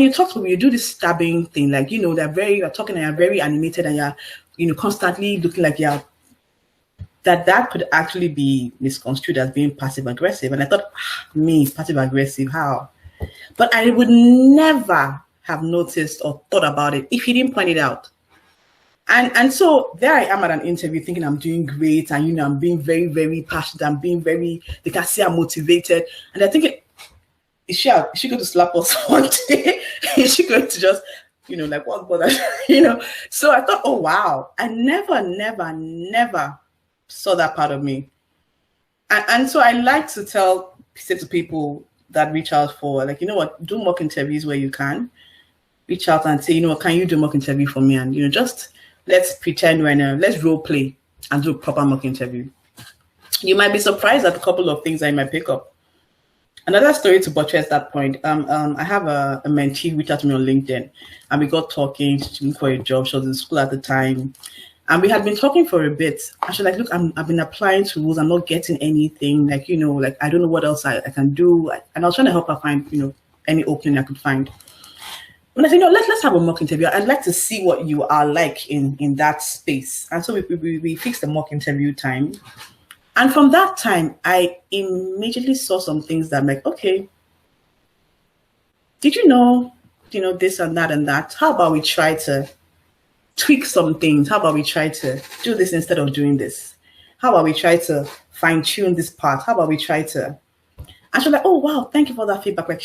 you talk to people, you do this stabbing thing, like, you're talking and you're very animated and you're constantly looking like that could actually be misconstrued as being passive aggressive. And I thought, me, passive aggressive, how? But I would never have noticed or thought about it if he didn't point it out. And so there I am at an interview thinking I'm doing great, and I'm being very, very passionate, I'm being very, they can see I'm motivated. And I think, is she going to slap us one day? Is she going to just, like, what bother? So I thought, oh wow, I never saw that part of me. And so I like to say to people that reach out for, like, do mock interviews where you can. Reach out and say, can you do a mock interview for me? And, just let's pretend let's role play and do a proper mock interview. You might be surprised at a couple of things that you might pick up. Another story to buttress that point. I have a mentee reach out to me on LinkedIn, and we got talking for a job. She was in school at the time, and we had been talking for a bit. And she was like, look, I've been applying to roles. I'm not getting anything. Like, like, I don't know what else I can do. And I was trying to help her find, any opening I could find. When I said, let's have a mock interview. I'd like to see what you are like in that space. And so we fixed the mock interview time. And from that time, I immediately saw some things that I'm like, okay, did you know, this and that and that? How about we try to tweak some things? How about we try to do this instead of doing this? How about we try to fine tune this part? How about we try to? And she's like, oh, wow, thank you for that feedback. Like,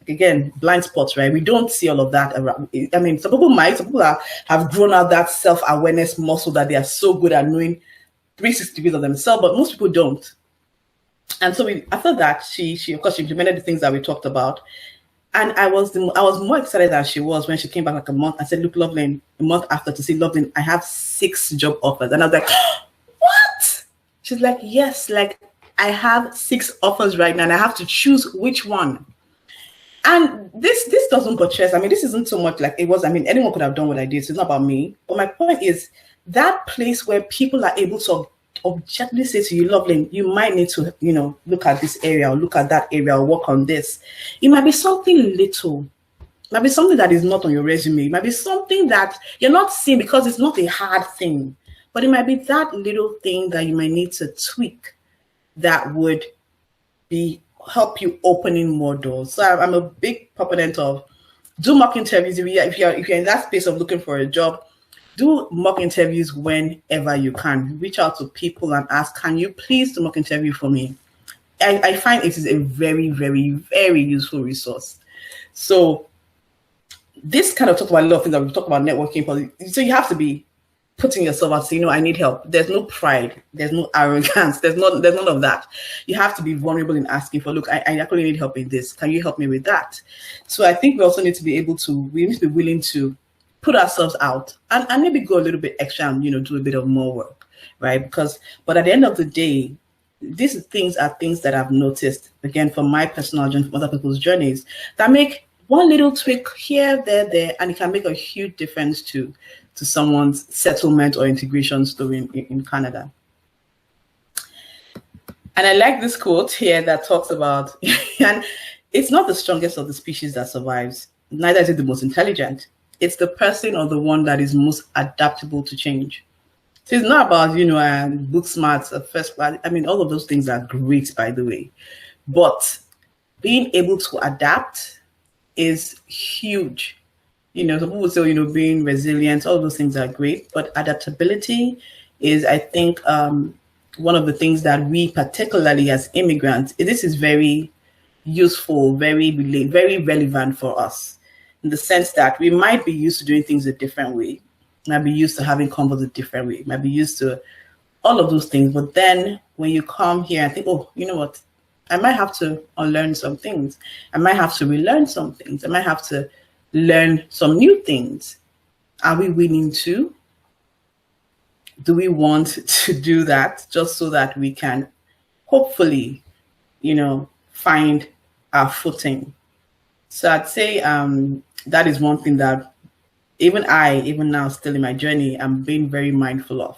again, blind spots, right? We don't see all of that around. I mean, some people have grown out that self-awareness muscle that they are so good at knowing 360 degrees of themselves, but most people don't. And so after that, she of course she implemented the things that we talked about. And I was more excited than she was when she came back like a month. I said, look, Lovelyn, a month after, to say, Lovelyn, I have 6 job offers. And I was like, what? She's like, yes, like I have 6 offers right now and I have to choose which one. And this doesn't buttress. I mean, this isn't so much like it was. I mean, anyone could have done what I did. So it's not about me. But my point is that place where people are able to objectively say to you, Lovelyn, you might need to, look at this area or look at that area or work on this. It might be something little. It might be something that is not on your resume. It might be something that you're not seeing because it's not a hard thing. But it might be that little thing that you might need to tweak that would help you opening more doors. So I'm a big proponent of do mock interviews. If you're in that space of looking for a job, do mock interviews whenever you can. Reach out to people and ask, can you please do mock interview for me? I find it is a very, very, very useful resource. So this kind of talk about a lot of things that we talk about networking. So you have to be putting yourself out, say, I need help. There's no pride. There's no arrogance. There's none of that. You have to be vulnerable in asking for, look, I actually need help in this. Can you help me with that? So I think we also need to be willing to put ourselves out and maybe go a little bit extra and, do a bit of more work, right? But at the end of the day, these things are things that I've noticed, again, from my personal journey, from other people's journeys, that make one little tweak here, there, and it can make a huge difference to someone's settlement or integration story in Canada. And I like this quote here that talks about, and it's not the strongest of the species that survives, neither is it the most intelligent. It's the person or the one that is most adaptable to change. So it's not about, book smarts, first class. I mean, all of those things are great, by the way. But being able to adapt is huge. Some people would say, being resilient, all those things are great. But adaptability is, I think, one of the things that we, particularly as immigrants, this is very useful, very relevant for us, in the sense that we might be used to doing things a different way, might be used to having convos a different way, might be used to all of those things. But then when you come here and think, oh, you know what, I might have to unlearn some things. I might have to relearn some things. I might have to learn some new things. Are we willing to? Do we want to do that just so that we can hopefully, find our footing? So I'd say that is one thing that even now still in my journey, I'm being very mindful of,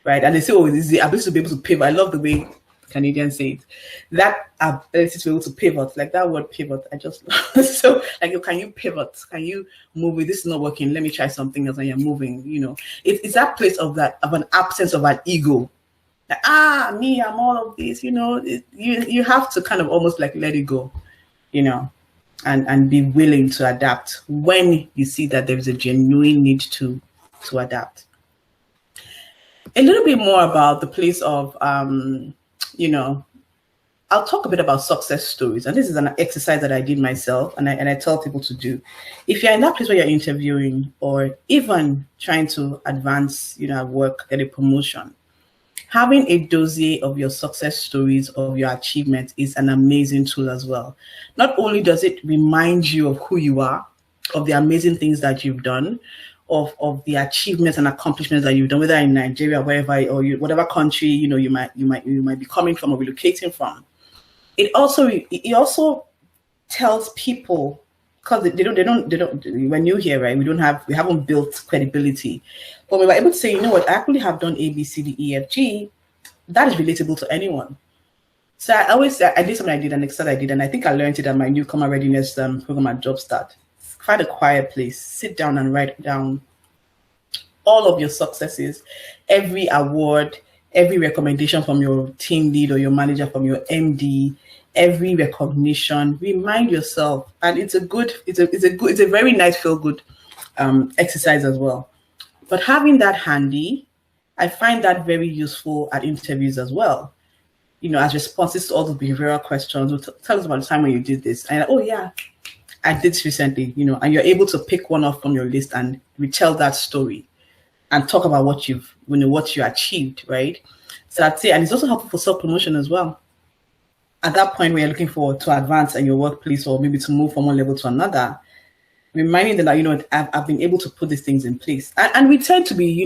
right? And they say, oh, it's the ability to be able to pivot. I love the way Canadians say it. That ability to be able to pivot, like that word pivot, I just love. So like, can you pivot? Can you move it? This is not working. Let me try something else. And you're moving, It's that place of an absence of an ego. Like, me, I'm all of this, you have to kind of almost like let it go, and be willing to adapt when you see that there is a genuine need to adapt. A little bit more about the place of, I'll talk a bit about success stories. And this is an exercise that I did myself and I tell people to do. If you're in that place where you're interviewing or even trying to advance, at work, get a promotion, having a dossier of your success stories, of your achievements, is an amazing tool as well. Not only does it remind you of who you are, of the amazing things that you've done, of the achievements and accomplishments that you've done, whether in Nigeria, wherever, or whatever country you might be coming from or relocating from. It also tells people, because they don't. When you're here, right? We haven't built credibility, but we were able to say, you know what, I actually have done A, B, C, D, E, F, G. That is relatable to anyone. So I always say, I did something I did, and I did, and I think I learned it at my newcomer readiness program at Jobstart. Find a quiet place, sit down and write down all of your successes, every award, every recommendation from your team lead or your manager, from your MD, every recognition. Remind yourself, and it's a very nice feel good exercise as well. But having that handy, I find that very useful at interviews as well. As responses to all the behavioral questions. Tell us about the time when you did this, and oh yeah, I did this recently. And you're able to pick one off from your list and retell that story and talk about what you achieved, right? So I'd say, and it's also helpful for self-promotion as well. At that point where you're looking to advance in your workplace or maybe to move from one level to another, reminding them that, I've been able to put these things in place. And we tend to be,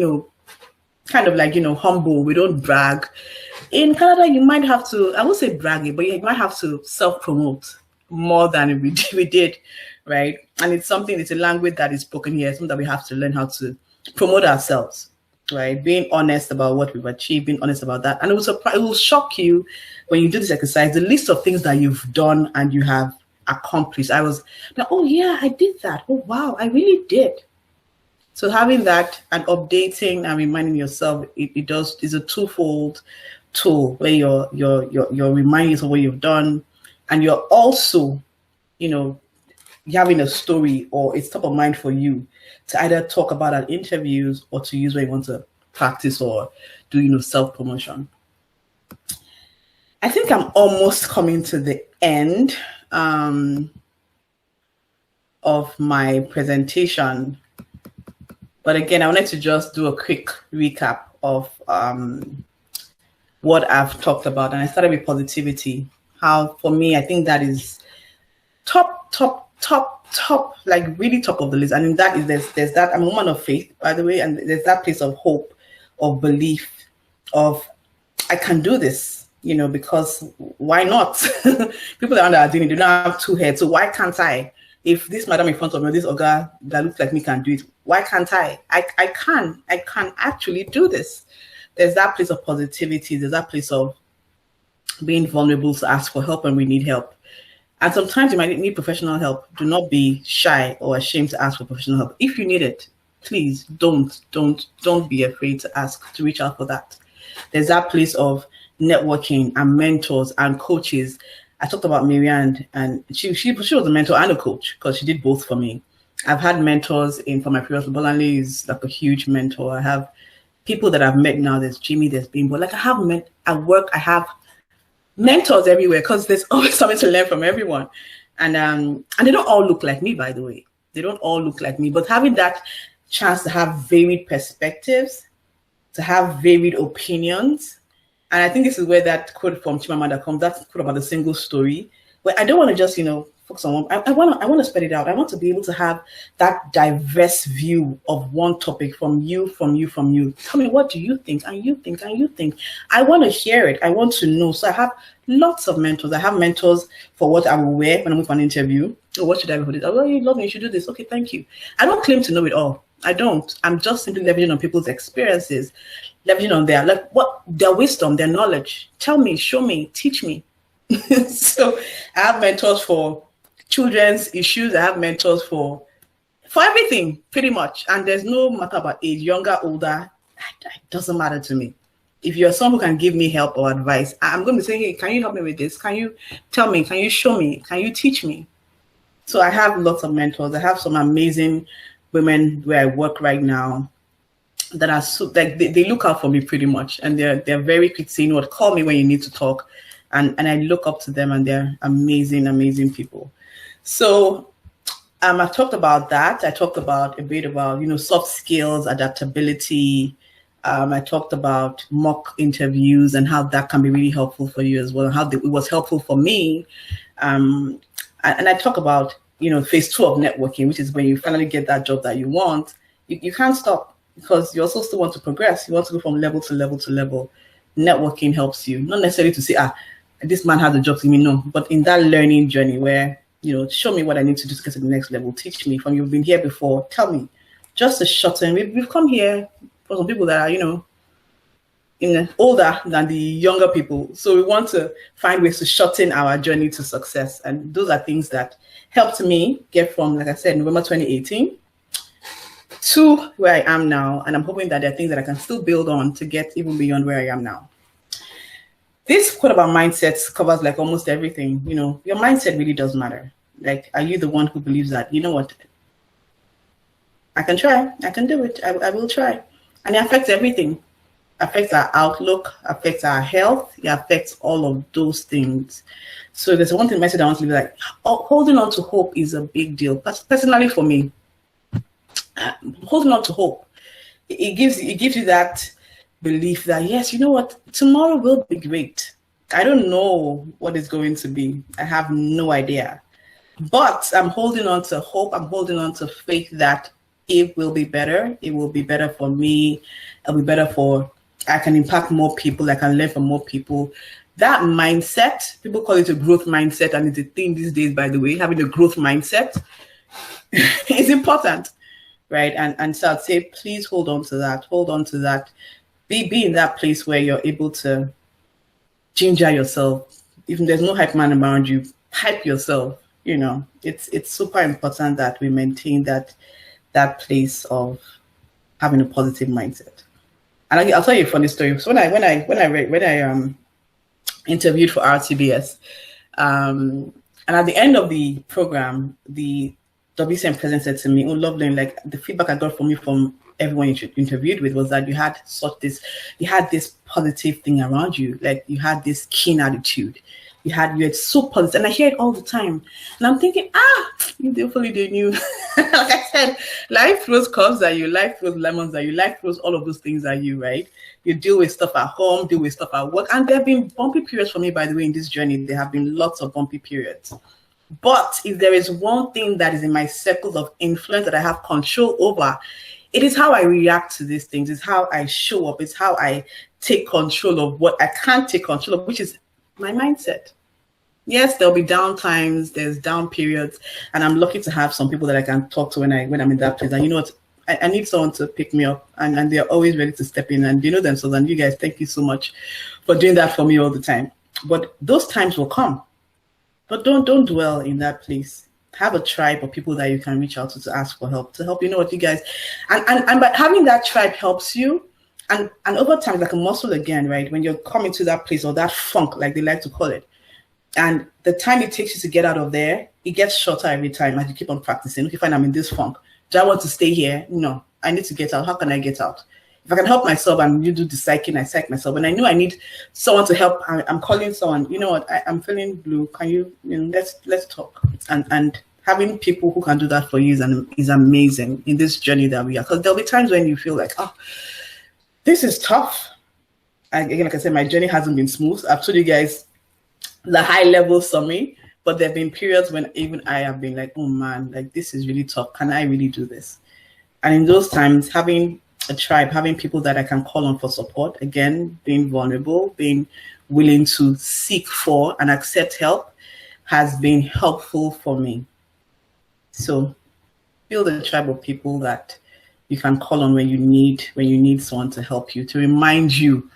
kind of like, humble. We don't brag. In Canada, you might have to, I won't say bragging, but you might have to self-promote more than we did, right? And it's a language that is spoken here, something that we have to learn how to promote ourselves, right? Being honest about what we've achieved, being honest about that. And it will shock you when you do this exercise, the list of things that you've done and you have accomplished. I was like, oh yeah, I did that. Oh wow, I really did. So having that and updating and reminding yourself, is a twofold tool where you're reminding yourself what you've done, and you're also, having a story, or it's top of mind for you to either talk about at interviews or to use when you want to practice or do, self-promotion. I think I'm almost coming to the end of my presentation. But again, I wanted to just do a quick recap of what I've talked about. And I started with positivity. How, for me, I think that is top, like really top of the list. And in that is there's that, I'm a woman of faith, by the way, and there's that place of hope, of belief, of I can do this, because why not? People around are doing it, they don't have two heads, so why can't I? If this madam in front of me, this Oga that looks like me can do it, why can't I? I can actually do this. There's that place of positivity, there's that place of being vulnerable to ask for help when we need help. And sometimes you might need professional help. Do not be shy or ashamed to ask for professional help if you need it. please don't be afraid to ask, to reach out for that. There's that place of networking and mentors and coaches. I talked about Marianne, and she was a mentor and a coach because she did both for me. I've had mentors for my previous. Lovelyn is like a huge mentor. I have people that I've met now. There's Jimmy, there's Bimbo. Like I have at work, I have mentors everywhere because there's always something to learn from everyone. And they don't all look like me, by the way. They don't all look like me, but having that chance to have varied perspectives, to have varied opinions. And I think this is where that quote from Chimamanda comes, that quote about the single story, where I don't want to just, focus on one. I want to spread it out. I want to be able to have that diverse view of one topic from you. Tell me, what do you think? And you think, and you think. I want to hear it. I want to know. So I have lots of mentors. I have mentors for what I will wear when I'm with an interview. Oh, what should I wear for this? Oh, you love me. You should do this. Okay, thank you. I don't claim to know it all. I don't. I'm just simply leveraging on people's experiences, leveraging on their wisdom, their knowledge. Tell me, show me, teach me. So I have mentors for children's issues. I have mentors for everything, pretty much. And there's no matter about age, younger, older, it doesn't matter to me. If you're someone who can give me help or advice, I'm going to say, hey, can you help me with this? Can you tell me? Can you show me? Can you teach me? So I have lots of mentors. I have some amazing women where I work right now that are they look out for me pretty much, and they're very quick to say, what, call me when you need to talk, and I look up to them, and they're amazing people. So I've talked about that. I talked about a bit about soft skills, adaptability. I talked about mock interviews and how that can be really helpful for you as well, and how it was helpful for me. And I talk about phase 2 of networking, which is when you finally get that job that you want. You can't stop because you also still want to progress. You want to go from level to level to level. Networking helps you, not necessarily to say, this man has a job to me, no, but in that learning journey where, show me what I need to do to get to the next level. Teach me from you've been here before. Tell me, just to shorten. We've come here for some people that are, older than the younger people. So we want to find ways to shorten our journey to success. And those are things that helped me get from, like I said, November 2018 to where I am now. And I'm hoping that there are things that I can still build on to get even beyond where I am now. This quote about mindsets covers like almost everything. Your mindset really does matter. Like, are you the one who believes that, what, I can try, I can do it, I will try. And it affects everything. Affects our outlook, affects our health, it affects all of those things. So there's one thing message I want to leave, like, holding on to hope is a big deal. Personally for me, holding on to hope, it gives you that belief that, yes, you know what, tomorrow will be great. I don't know what it's going to be. I have no idea. But I'm holding on to hope. I'm holding on to faith that it will be better. It will be better for me. It'll be better I can impact more people. I can learn from more people. That mindset, people call it a growth mindset, and it's a thing these days, by the way, having a growth mindset is important, right? And so I'd say, please hold on to that. Hold on to that. Be in that place where you're able to ginger yourself. Even there's no hype man around you, hype yourself. It's super important that we maintain that place of having a positive mindset. And I'll tell you a funny story. So when I interviewed for RTBS, and at the end of the program, the WCM president said to me, "Oh, Lovelyn, like the feedback I got from you from everyone you interviewed with was that you had this positive thing around you, like you had this keen attitude. You had so positive, and I hear it all the time. And I'm thinking, you definitely they knew. Like I said, life throws curves at you, life throws lemons at you, life throws all of those things at you, right? You deal with stuff at home, deal with stuff at work, and there have been bumpy periods for me, by the way, in this journey. There have been lots of bumpy periods. But if there is one thing that is in my circles of influence that I have control over, it is how I react to these things. It's how I show up. It's how I take control of what I can't take control of, which is my mindset. Yes, there'll be down times, there's down periods, and I'm lucky to have some people that I can talk to when I'm in that place. And you know what? I need someone to pick me up, and they're always ready to step in, and themselves. And you guys, thank you so much for doing that for me all the time. But those times will come. But don't dwell in that place. have a tribe of people that you can reach out to ask for help, to help. You know what, you guys, and by having that tribe helps you. And over time, like a muscle again, right? When you're coming to that place or that funk, like they like to call it, and the time it takes you to get out of there, it gets shorter every time as you keep on practicing. Okay, fine, I'm in this funk. Do I want to stay here? No, I need to get out. How can I get out? If I can help myself and you do the psyching, I psych myself. When I know I need someone to help, I'm calling someone. You know what? I'm feeling blue. Can you know, let's talk. And having people who can do that for you is amazing in this journey that we are. Because there'll be times when you feel like, oh, this is tough. And again, like I said, my journey hasn't been smooth. I've told you guys the high level summary, but there have been periods when even I have been like, oh man, like this is really tough. Can I really do this? And in those times, having a tribe, having people that I can call on for support, again, being vulnerable, being willing to seek for and accept help has been helpful for me. So build a tribe of people that you can call on when you need someone to help you, to remind you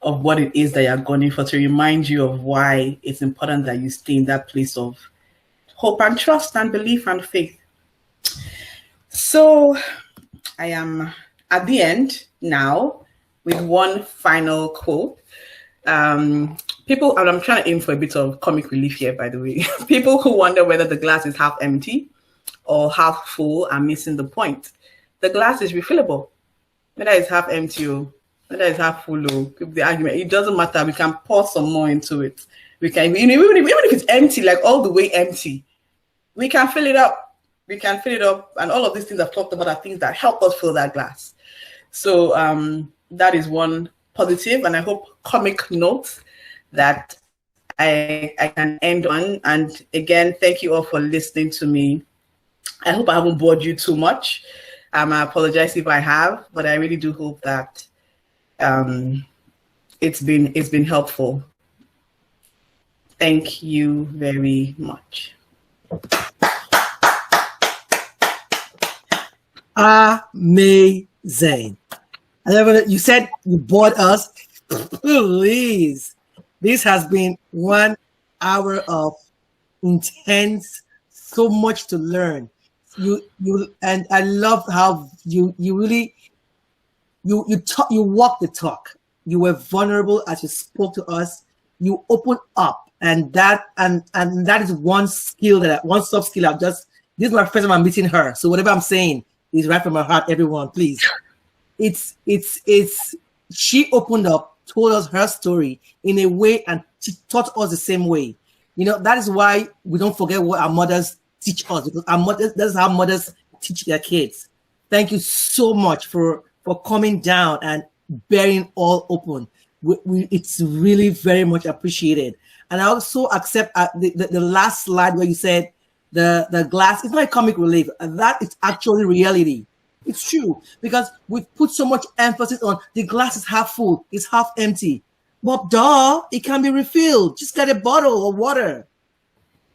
of what it is that you're going for, to remind you of why it's important that you stay in that place of hope and trust and belief and faith. So I am at the end now with one final quote. People, and I'm trying to aim for a bit of comic relief here, by the way. People who wonder whether the glass is half empty or half full are missing the point. The glass is refillable. Whether it's half empty or whether it's half full, or the argument, it doesn't matter. We can pour some more into it. We can, even if it's empty, like all the way empty, we can fill it up. We can fill it up, and all of these things I've talked about are things that help us fill that glass. So that is one positive, and I hope comic note that I can end on. And again, thank you all for listening to me. I hope I haven't bored you too much. I apologize if I have, but I really do hope that it's been helpful. Thank you very much. Amazing. You said you bored us. Please. This has been 1 hour of intense, so much to learn. You and I love how you really walk the talk. You were vulnerable as you spoke to us. You opened up, and that is one soft skill. This is my first time I'm meeting her, so whatever I'm saying is right from my heart. Everyone, please. She opened up, told us her story in a way, and she taught us the same way. You know, that is why we don't forget what our mothers teach us, because that's how mothers teach their kids. Thank you so much for coming down and bearing all open. It's really very much appreciated. And I also accept the last slide where you said the glass is not a comic relief. That is actually reality. It's true, because we've put so much emphasis on the glass is half full, it's half empty. But duh, it can be refilled. Just get a bottle of water,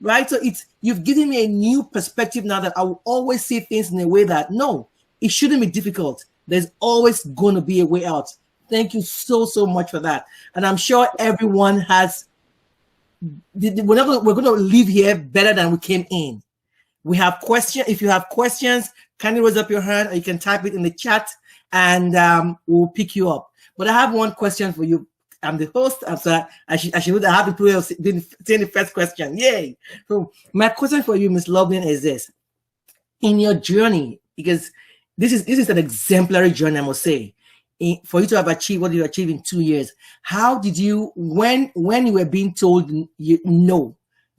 right? So you've given me a new perspective now that I will always see things in a way that, no, it shouldn't be difficult. There's always going to be a way out. Thank you so, so much for that. And I'm sure everyone we're going to leave here better than we came in. We have questions. If you have questions, kindly raise up your hand, or you can type it in the chat, and we'll pick you up. But I have one question for you. I'm the host. I should have the privilege of saying the first question. Yay! So my question for you, Ms. Lovelyn, is this: in your journey, because this is an exemplary journey, I must say, for you to have achieved what you achieved in 2 years. How did you, when you were being told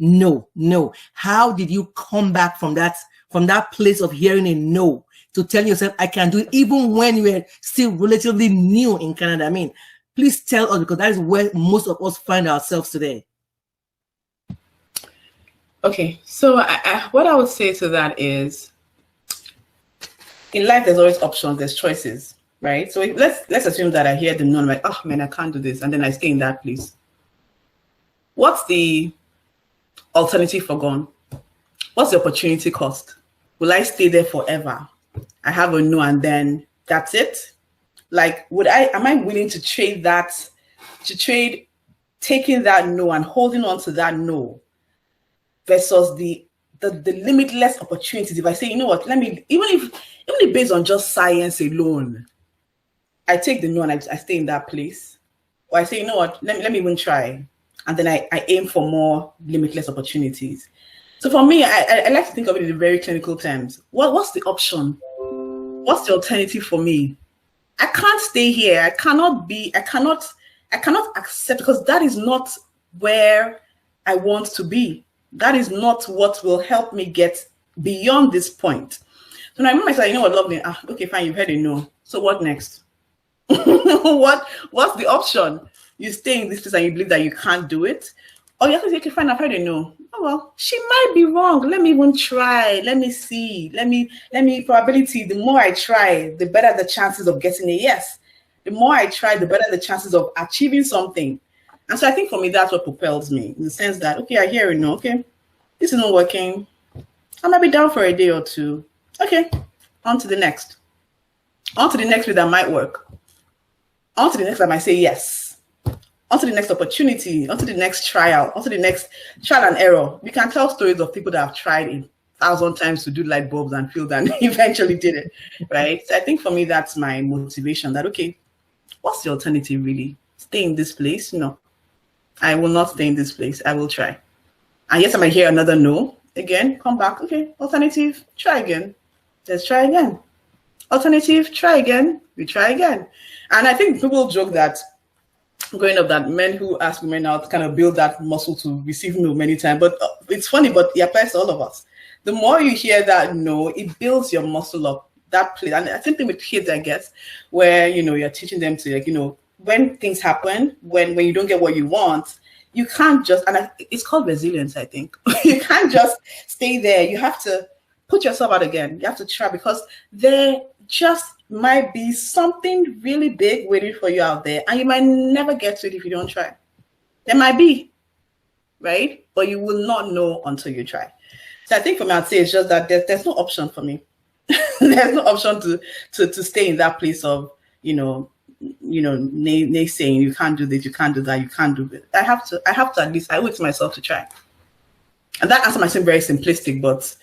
no, how did you come back from that place of hearing a no to tell yourself, I can do it, even when you were still relatively new in Canada? I mean, please tell us, because that is where most of us find ourselves today. Okay, so what I would say to that is, in life, there's always options, there's choices, right? So let's assume that I hear the no, I'm like, oh man, I can't do this, and then I stay in that place. What's the alternative for gone? What's the opportunity cost? Will I stay there forever? I have a no, and then that's it. Like, am I willing to trade taking that no and holding on to that no versus the the limitless opportunities. If I say, you know what, let me, even if based on just science alone, I take the no and I stay in that place. Or I say, you know what, let me even try. And then I aim for more limitless opportunities. So for me, I like to think of it in very clinical terms. What's the option? What's the alternative for me? I can't stay here. I cannot accept, because that is not where I want to be. That is not what will help me get beyond this point. So I remember I said, you know what, Lovelyn, okay, fine, you've heard a no. So what next? What's the option? You stay in this place and you believe that you can't do it? Or you have to say, okay, fine, I've heard a no. Oh, well, she might be wrong. Let me even try. Let me see. Let me probability. The more I try, the better the chances of getting a yes. The more I try, the better the chances of achieving something. And so I think for me, that's what propels me, in the sense that, okay, I hear it, no, okay, this is not working. I might be down for a day or two. Okay, on to the next. On to the next way that might work. On to the next that might say yes. On to the next opportunity. On to the next trial. On to the next trial and error. We can tell stories of people that have tried 1,000 times to do light bulbs and failed and eventually did it, right? So I think for me, that's my motivation, that, okay, what's the alternative really? Stay in this place? No. I will not stay in this place. I will try. And yes, I might hear another no. Again, come back. Okay, alternative, try again. Let's try again. Alternative, try again. We try again. And I think people joke that growing up, that men who ask women out kind of build that muscle to receive no many times. But it's funny, but it applies to all of us. The more you hear that no, it builds your muscle up, that place. And I think with kids, I guess, where, you're teaching them to, when things happen, when you don't get what you want, you can't just, and it's called resilience, I think. You can't just stay there. You have to put yourself out again. You have to try, because there just might be something really big waiting for you out there, and you might never get to it if you don't try. There might be, right? But you will not know until you try. So I think for me, I'd say it's just that there's no option for me. There's no option to stay in that place of, naysaying, you can't do this, you can't do that, you can't do it. I have to at least, I owe it to myself to try. And that answer might seem very simplistic, but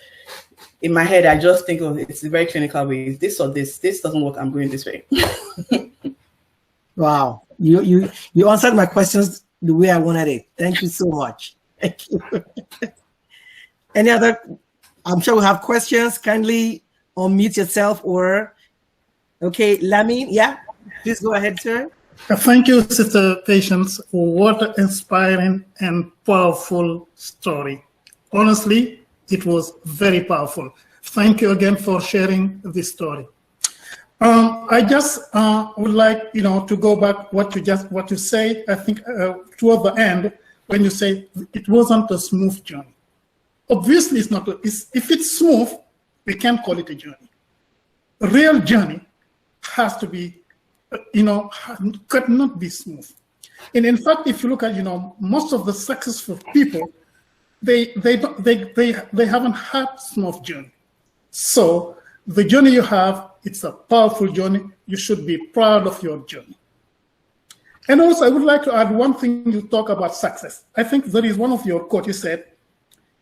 in my head, I just think of it's a very clinical way. This or this doesn't work, I'm going this way. Wow. You answered my questions the way I wanted it. Thank you so much. Thank you. Any other? I'm sure we'll have questions. Kindly unmute yourself, or okay, Lamin, yeah, please go ahead, sir. Thank you, Sister Patience. What an inspiring and powerful story. Honestly, it was very powerful. Thank you again for sharing this story. I just would like, to go back what you say. I think toward the end, when you say it wasn't a smooth journey. Obviously, it's not. If it's smooth, we can't call it a journey. A real journey has to be, could not be smooth. And in fact, if you look at, most of the successful people, they haven't had smooth journey. So the journey you have, it's a powerful journey. You should be proud of your journey. And also, I would like to add one thing. You talk about success. I think there is one of your quotes. You said,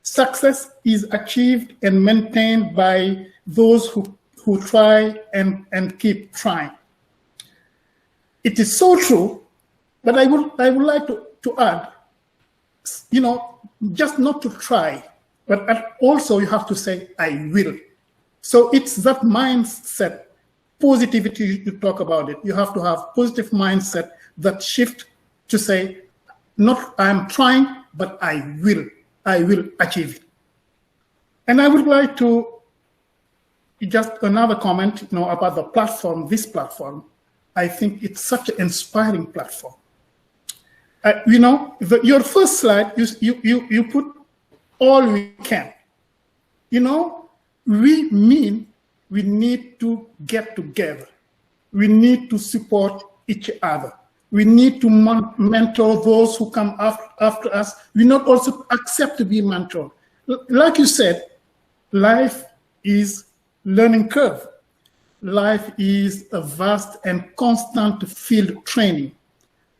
success is achieved and maintained by those who try and keep trying. It is so true, but I would like to add, just not to try, but also you have to say, I will. So it's that mindset, positivity, you talk about it. You have to have positive mindset, that shift to say, not I'm trying, but I will achieve it. And I would like to just another comment, about the platform, this platform. I think it's such an inspiring platform. Your first slide, you put all we can. We need to get together. We need to support each other. We need to mentor those who come after us. We not also accept to be mentored. Like you said, life is learning curve. Life is a vast and constant field training.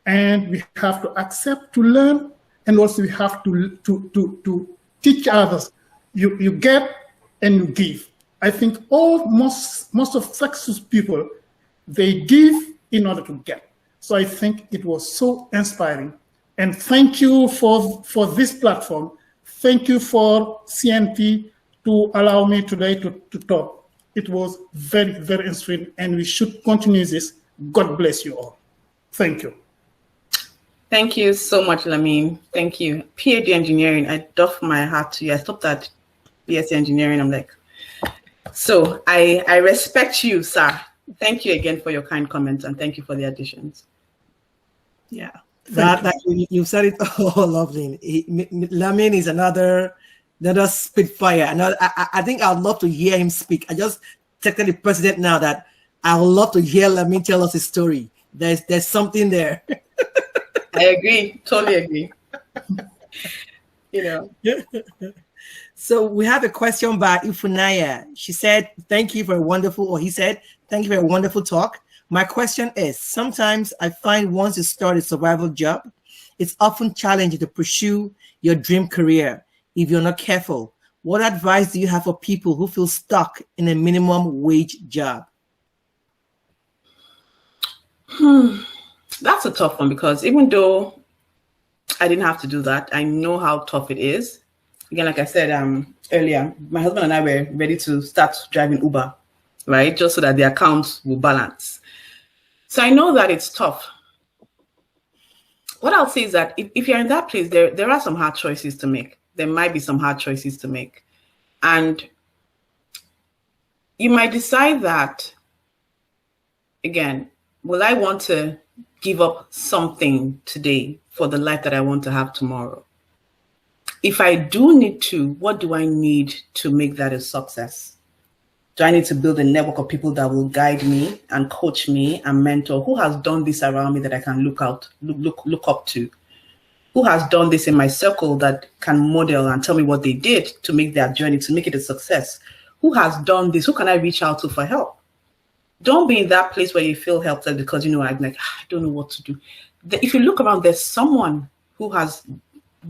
And we have to accept to learn, and also we have to teach others you get and you give. I think most of successful people, they give in order to get. So I think it was so inspiring. And thank you for this platform. Thank you for CNP to allow me today to talk. It was very, very inspiring, and we should continue this. God bless you all. Thank you. Thank you so much, Lamin. Thank you. PhD engineering, I doff my hat to you. I stopped at BSc engineering. I'm like, so I respect you, sir. Thank you again for your kind comments, and thank you for the additions. Yeah, that you said it all, Lovelyn. Lamin is another spitfire. And I think I'd love to hear him speak. I just texted the president now that I would love to hear Lamin tell us his story. There's something there. I agree. Totally agree. So we have a question by Ifunaya. She said, thank you for a wonderful, or he said, thank you for a wonderful talk. My question is, sometimes I find once you start a survival job, it's often challenging to pursue your dream career if you're not careful. What advice do you have for people who feel stuck in a minimum wage job? That's a tough one, because even though I didn't have to do that, I know how tough it is. Again, like I said earlier, my husband and I were ready to start driving Uber, right? Just so that the accounts will balance. So I know that it's tough. What I'll say is that if you're in that place, there are some hard choices to make. There might be some hard choices to make. And you might decide that, again, will I want to give up something today for the life that I want to have tomorrow? If I do need to, what do I need to make that a success? Do I need to build a network of people that will guide me and coach me and mentor? Who has done this around me that I can look up to? Who has done this in my circle that can model and tell me what they did to make their journey, to make it a success? Who has done this? Who can I reach out to for help? Don't be in that place where you feel helpless because, I'm like, I don't know what to do. If you look around, there's someone who has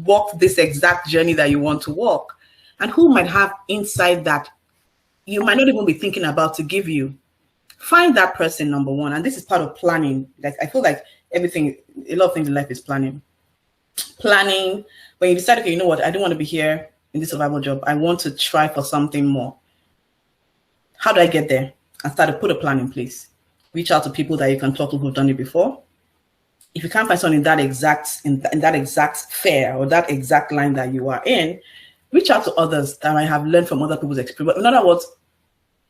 walked this exact journey that you want to walk, and who might have insight that you might not even be thinking about to give you. Find that person, number one. And this is part of planning. Like, I feel like a lot of things in life is planning. Planning, when you decide, okay, you know what, I don't want to be here in this survival job. I want to try for something more. How do I get there? And start to put a plan in place. Reach out to people that you can talk to who've done it before. If you can't find someone in that exact fair or that exact line that you are in, reach out to others that might have learned from other people's experience. In other words,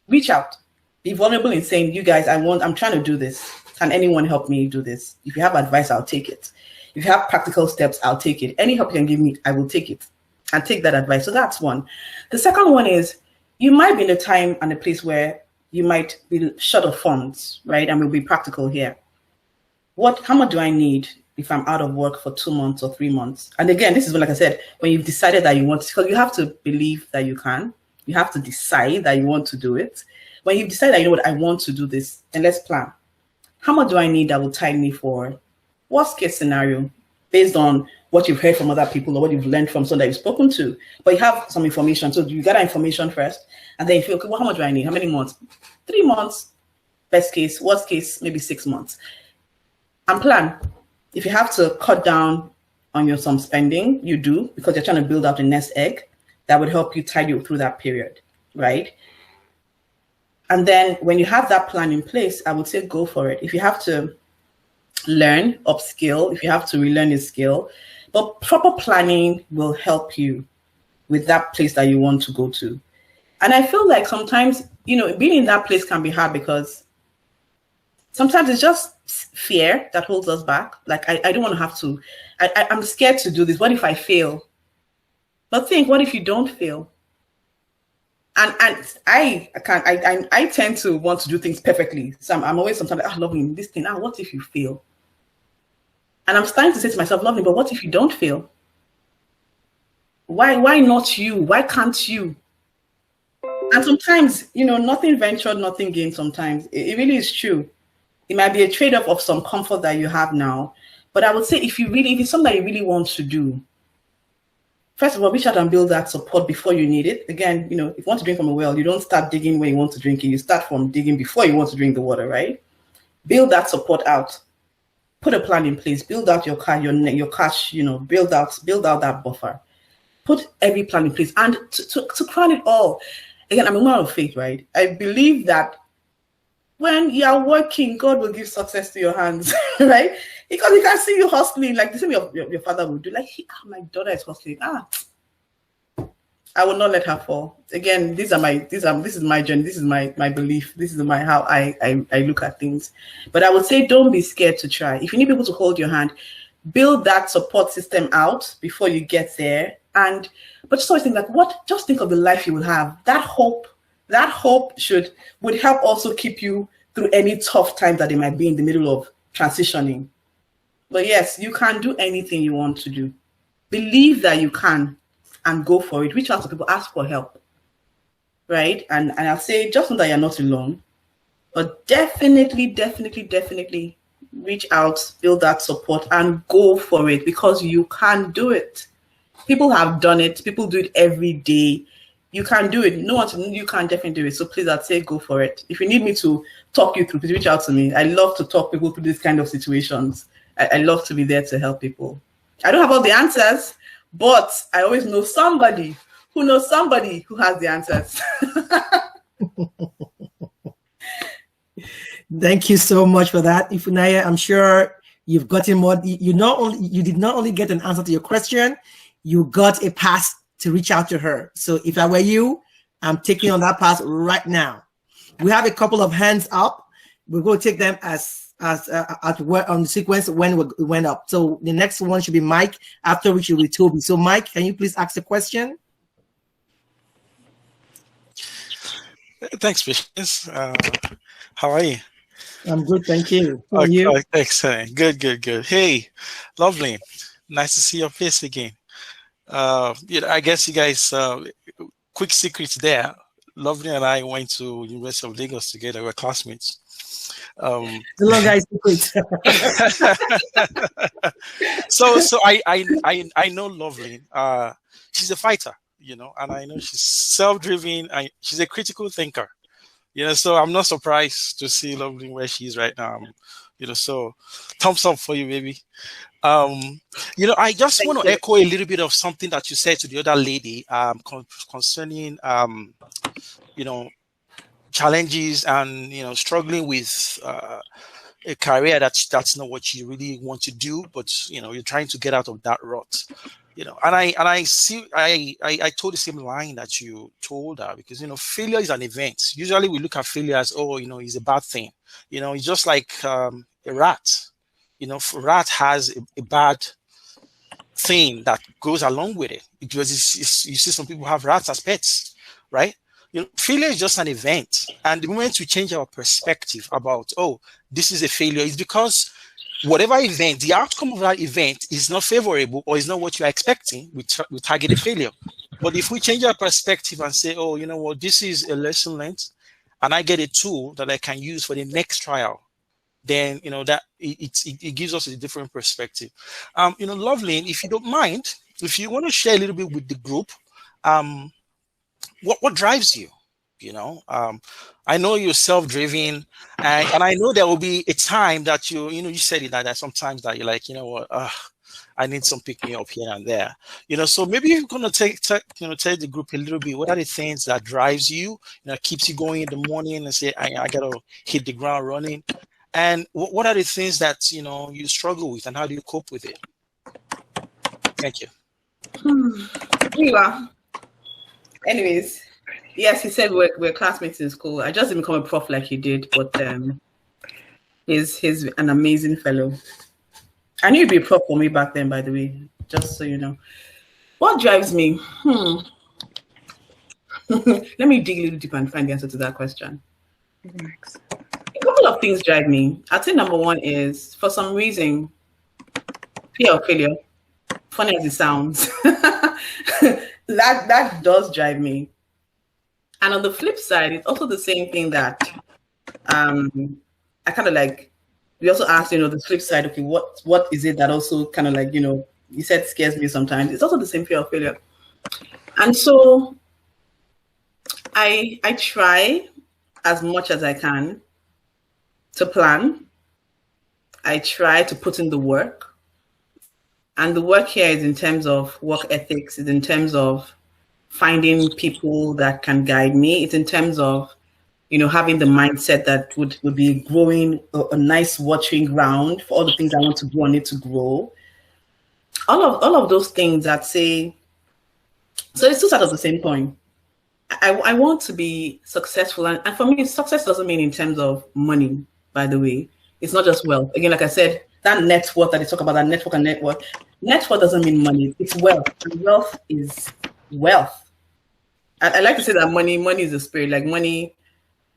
reach out. Be vulnerable in saying, you guys, I'm trying to do this. Can anyone help me do this? If you have advice, I'll take it. If you have practical steps, I'll take it. Any help you can give me, I will take it and take that advice. So that's one. The second one is, you might be in a time and a place where you might be short of funds, right? And we'll be practical here. How much do I need if I'm out of work for 2 months or 3 months? And again, this is when, like I said, when you've decided that you want to, because you have to believe that you can. You have to decide that you want to do it. When you've decided that, you know what, I want to do this, and let's plan. How much do I need that will tide me for worst case scenario, based on what you've heard from other people or what you've learned from someone that you've spoken to? But you have some information. So you gather information first, and then you feel, okay, well, how much do I need? How many months? 3 months, best case, worst case, maybe 6 months. And plan. If you have to cut down on some spending, you do, because you're trying to build out a nest egg that would help you tide you through that period, right? And then when you have that plan in place, I would say go for it. If you have to learn, upskill, if you have to relearn a skill, but proper planning will help you with that place that you want to go to. And I feel like sometimes, being in that place can be hard because sometimes it's just fear that holds us back. Like, I don't want to have to, I'm scared to do this. What if I fail? But think, what if you don't fail? And I tend to want to do things perfectly. So I'm always sometimes like, Lovelyn, this thing, what if you fail? And I'm starting to say to myself, Lovelyn, but what if you don't fail? Why not you? Why can't you? And sometimes, nothing ventured, nothing gained sometimes. It really is true. It might be a trade-off of some comfort that you have now. But I would say if it's something that you really want to do, first of all, reach out and build that support before you need it. Again, if you want to drink from a well, you don't start digging when you want to drink it. You start from digging before you want to drink the water, right? Build that support out. Put a plan in place. Build out your cash, build out that buffer. Put every plan in place. And to crown it all, again, I'm a woman of faith, right? I believe that when you are working, God will give success to your hands, right? Because He can see you hustling, like the same your father would do. Like, my daughter is hustling. I will not let her fall. Again, this is my journey. This is my belief. This is how I look at things. But I would say, don't be scared to try. If you need people to hold your hand, build that support system out before you get there. But just always think just think of the life you will have. That hope would help also keep you through any tough time that they might be in the middle of transitioning. But yes, you can do anything you want to do. Believe that you can and go for it. Reach out to people, ask for help, right? And I'll say, just know that you're not alone, but definitely reach out, build that support, and go for it, because you can do it. People have done it. People do it every day. You can do it. You can definitely do it. So please, I'd say go for it. If you need me to talk you through, please reach out to me. I love to talk people through these kind of situations. I love to be there to help people. I don't have all the answers, but I always know somebody who knows somebody who has the answers. Thank you so much for that, Ifunanya. I'm sure you've gotten more. You did not only get an answer to your question, you got a pass to reach out to her. So if I were you, I'm taking on that pass right now. We have a couple of hands up. We're going to take them as on the sequence when we went up. So the next one should be Mike, after which will be Toby. So Mike, can you please ask the question? Thanks, Patience. How are you? I'm good, thank you. How are you? Excellent. Good. Hey, lovely. Nice to see your face again. I guess you guys, quick secrets there. Lovely and I went to University of Lagos together. We're classmates. Hello, guys. So I know Lovely. She's a fighter, and I know she's self-driven. She's a critical thinker, So I'm not surprised to see Lovely where she is right now. So thumbs up for you, baby. I just want to echo a little bit of something that you said to the other lady concerning, challenges and, struggling with a career that's not what you really want to do, but, you're trying to get out of that rut, and I told the same line that you told her, because, failure is an event. Usually we look at failure as, it's a bad thing. It's just like a rat. Rat has a bad thing that goes along with it, because you see some people have rats as pets, right? Failure is just an event. And the moment we change our perspective about, this is a failure, is because whatever event, the outcome of that event is not favorable or is not what you're expecting, we target a failure. But if we change our perspective and say, this is a lesson learned, and I get a tool that I can use for the next trial, then that it gives us a different perspective. Lovelyn, if you don't mind, if you want to share a little bit with the group, what drives you? I know you're self-driven, and I know there will be a time that you said it, that sometimes that you're like, I need some pick me up here and there. So maybe you're gonna tell the group a little bit, what are the things that drives you, keeps you going in the morning and say, I gotta hit the ground running. And what are the things that, you struggle with, and how do you cope with it? Thank you. Here you are. Anyways, yes, he said we're classmates in school. I just didn't become a prof like he did, but he's an amazing fellow. I knew he'd be a prof for me back then, by the way, just so you know. What drives me? Let me dig a little deeper and find the answer to that question. Next. A couple of things drive me. I'd say number one is, for some reason, fear of failure. Funny as it sounds. That does drive me. And on the flip side, it's also the same thing that I kind of like. We also asked, the flip side, okay, what is it that also kind of like, you said scares me sometimes. It's also the same fear of failure. And so I try as much as I can to plan. I try to put in the work. And the work here is in terms of work ethics, is in terms of finding people that can guide me. It's in terms of, having the mindset that would be growing a nice watering ground for all the things I want to grow on it to grow. All of those things that say, so it's two sides of the same coin. I want to be successful. And for me, success doesn't mean in terms of money, by the way. It's not just wealth. Again, like I said, that net worth that they talk about, that network and net worth. Net worth doesn't mean money. It's wealth. And wealth is wealth. I like to say that money is a spirit. Like money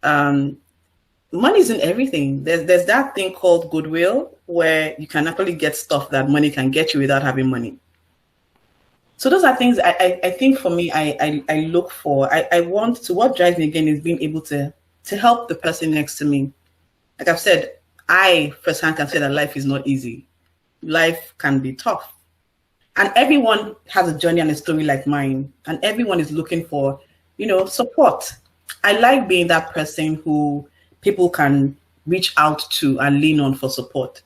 isn't everything. There's that thing called goodwill, where you can actually get stuff that money can get you without having money. So those are things I think for me, I look for. I want to, what drives me again is being able to help the person next to me. Like I've said, I firsthand can say that life is not easy. Life can be tough. And everyone has a journey and a story like mine. And everyone is looking for, support. I like being that person who people can reach out to and lean on for support.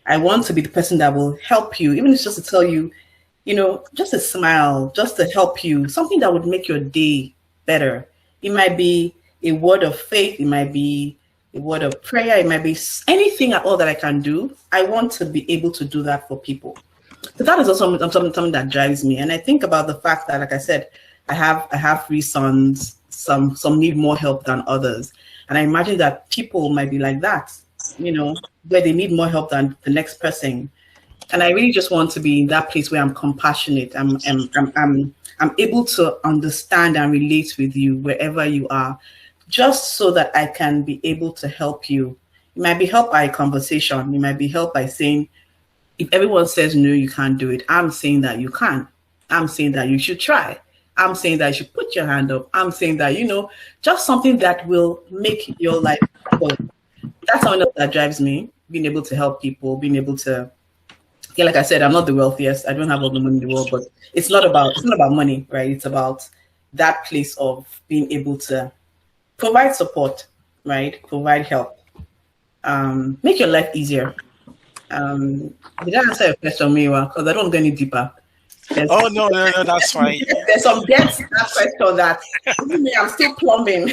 I want to be the person that will help you, even if it's just to tell you, just a smile, just to help you, something that would make your day better. It might be a word of faith. It might be a word of prayer. It might be anything at all that I can do. I want to be able to do that for people. So that is also something that drives me. And I think about the fact that, like I said, I have 3 sons. Some need more help than others. And I imagine that people might be like that, where they need more help than the next person. And I really just want to be in that place where I'm compassionate. I'm able to understand and relate with you wherever you are, just so that I can be able to help you. You might be helped by a conversation. You might be helped by saying, if everyone says no, you can't do it, I'm saying that you can. I'm saying that you should try. I'm saying that you should put your hand up. I'm saying that, just something that will make your life better. That's something that drives me, being able to help people, being able to, like I said, I'm not the wealthiest. I don't have all the money in the world, but it's not about money, right? It's about that place of being able to provide support, right? Provide help, make your life easier. Did I answer your question, Miwa? Because I don't go any deeper. No, that's fine. There's some depth to that question that I'm still plumbing.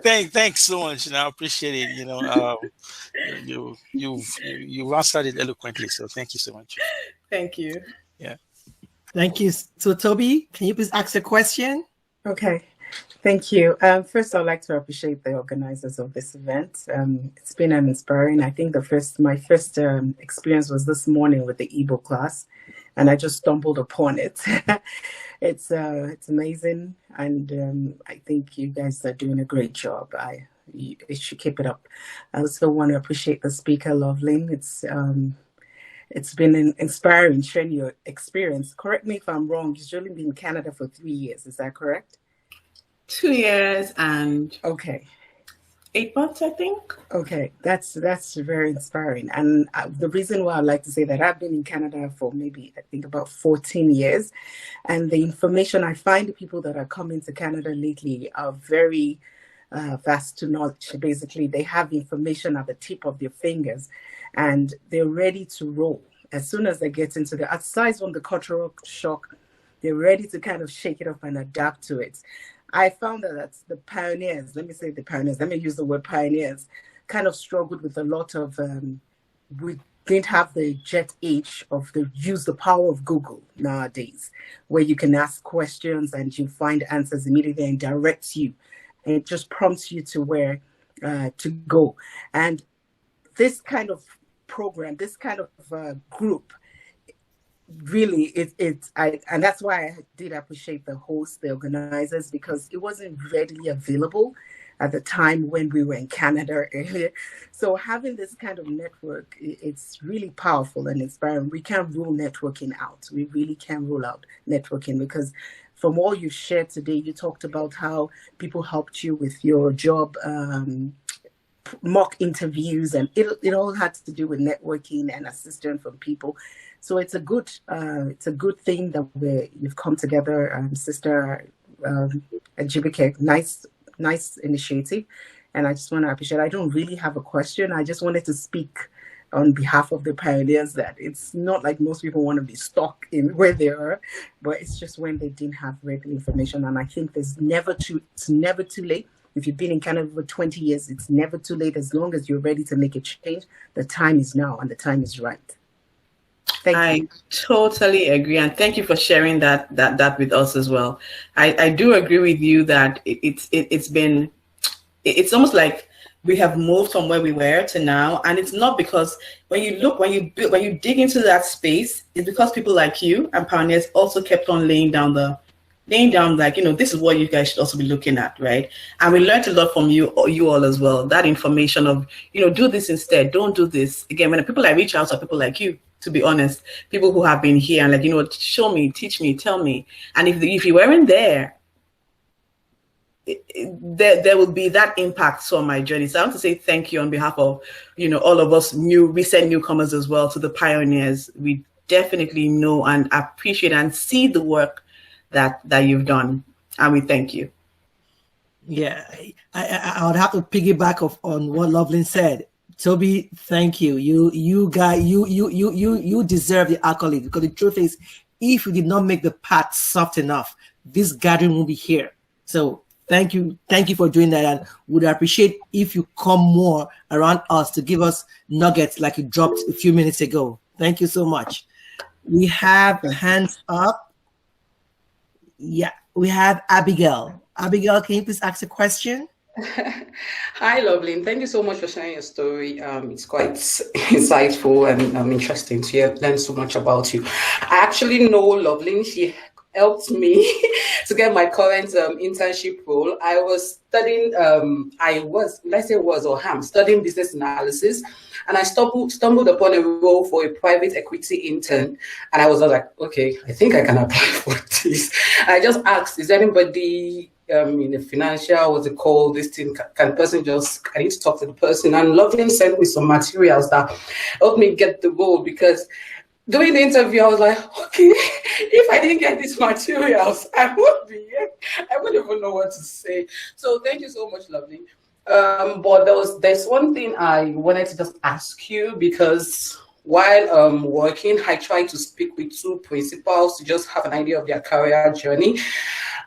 Thanks so much. I appreciate it. You've answered it eloquently. So thank you so much. Thank you. Yeah. Thank you. So Toby, can you please ask a question? Okay. Thank you. First, I'd like to appreciate the organizers of this event. It's been inspiring. I think my first experience was this morning with the Igbo class, and I just stumbled upon it. It's amazing, and I think you guys are doing a great job. You should keep it up. I also want to appreciate the speaker, Lovelyn. It's been inspiring sharing your experience. Correct me if I'm wrong. You've only been in Canada for 3 years. Is that correct? 2 years and 8 months, I think. Okay, that's very inspiring. And the reason why I like to say that, I've been in Canada for maybe, I think, about 14 years. And the information I find, the people that are coming to Canada lately are very vast to knowledge. Basically, they have information at the tip of their fingers and they're ready to roll. As soon as they get into aside from the cultural shock, they're ready to kind of shake it up and adapt to it. I found that the pioneers, let me use the word pioneers, kind of struggled with a lot of, we didn't have the jet age of use the power of Google nowadays, where you can ask questions and you find answers immediately and directs you. And it just prompts you to where to go. And this kind of program, this kind of group, really, and that's why I did appreciate the hosts, the organizers, because it wasn't readily available at the time when we were in Canada earlier. So having this kind of network, it's really powerful and inspiring. We can't rule networking out. We really can't rule out networking, because from all you shared today, you talked about how people helped you with your job mock interviews, and it all had to do with networking and assistance from people. So it's a good thing that you've come together, Sister Ajibike. Nice initiative, and I just want to appreciate. I don't really have a question. I just wanted to speak on behalf of the pioneers that it's not like most people want to be stuck in where they are, but it's just when they didn't have ready information. And I think it's never too late. If you've been in Canada for 20 years, it's never too late. As long as you're ready to make a change, the time is now and the time is right. I totally agree, and thank you for sharing that with us as well. I do agree with you that it's almost like we have moved from where we were to now, and it's not because when you dig into that space, it's because people like you and pioneers also kept on laying down like, this is what you guys should also be looking at, right? And we learned a lot from you all as well. That information of, do this instead, don't do this. Again, when the people I reach out to are people like you, to be honest, people who have been here and like, show me, teach me, tell me. And if you weren't there, there will be that impact on my journey. So I want to say thank you on behalf of, all of us recent newcomers as well, to the pioneers. We definitely know and appreciate and see the work that you've done, and we thank you. Yeah, I would have to piggyback on what Lovelyn said. Toby, thank you. You deserve the accolade, because the truth is, if you did not make the path soft enough, this gathering won't be here. So thank you for doing that, and would appreciate if you come more around us to give us nuggets like you dropped a few minutes ago. Thank you so much. We have hands up. Yeah, we have Abigail. Abigail, can you please ask a question? Hi, Lovelyn. Thank you so much for sharing your story. It's quite insightful and interesting to learn so much about you. I actually know Lovelyn. She helped me to get my current internship role. I was studying, studying business analysis, and I stumbled upon a role for a private equity intern, and I was like, okay, I think I can apply for this. I just asked, is anybody in the financial, what's it called, this thing, can person I need to talk to the person, and Lovelyn sent me some materials that helped me get the role, because during the interview, I was like, okay, if I didn't get these materials, I would be here. I wouldn't even know what to say. So thank you so much, Lovelyn. But there's one thing I wanted to just ask you, because while working, I tried to speak with two principals to just have an idea of their career journey.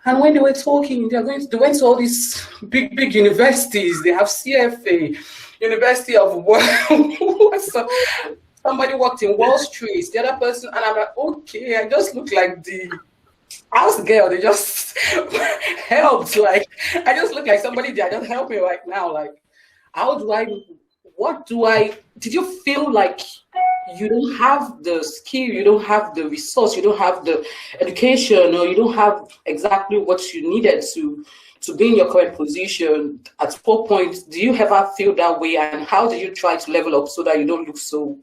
And when they were talking, they went to all these big universities. They have CFA, University of World. Somebody worked in Wall Street, the other person, and I'm like, okay, I just look like the house girl. They just helped. Like, I just look like somebody that just help me right now. Like, did you feel like you don't have the skill, you don't have the resource, you don't have the education, or you don't have exactly what you needed to be in your current position? At what point do you ever feel that way, and how do you try to level up so that you don't look so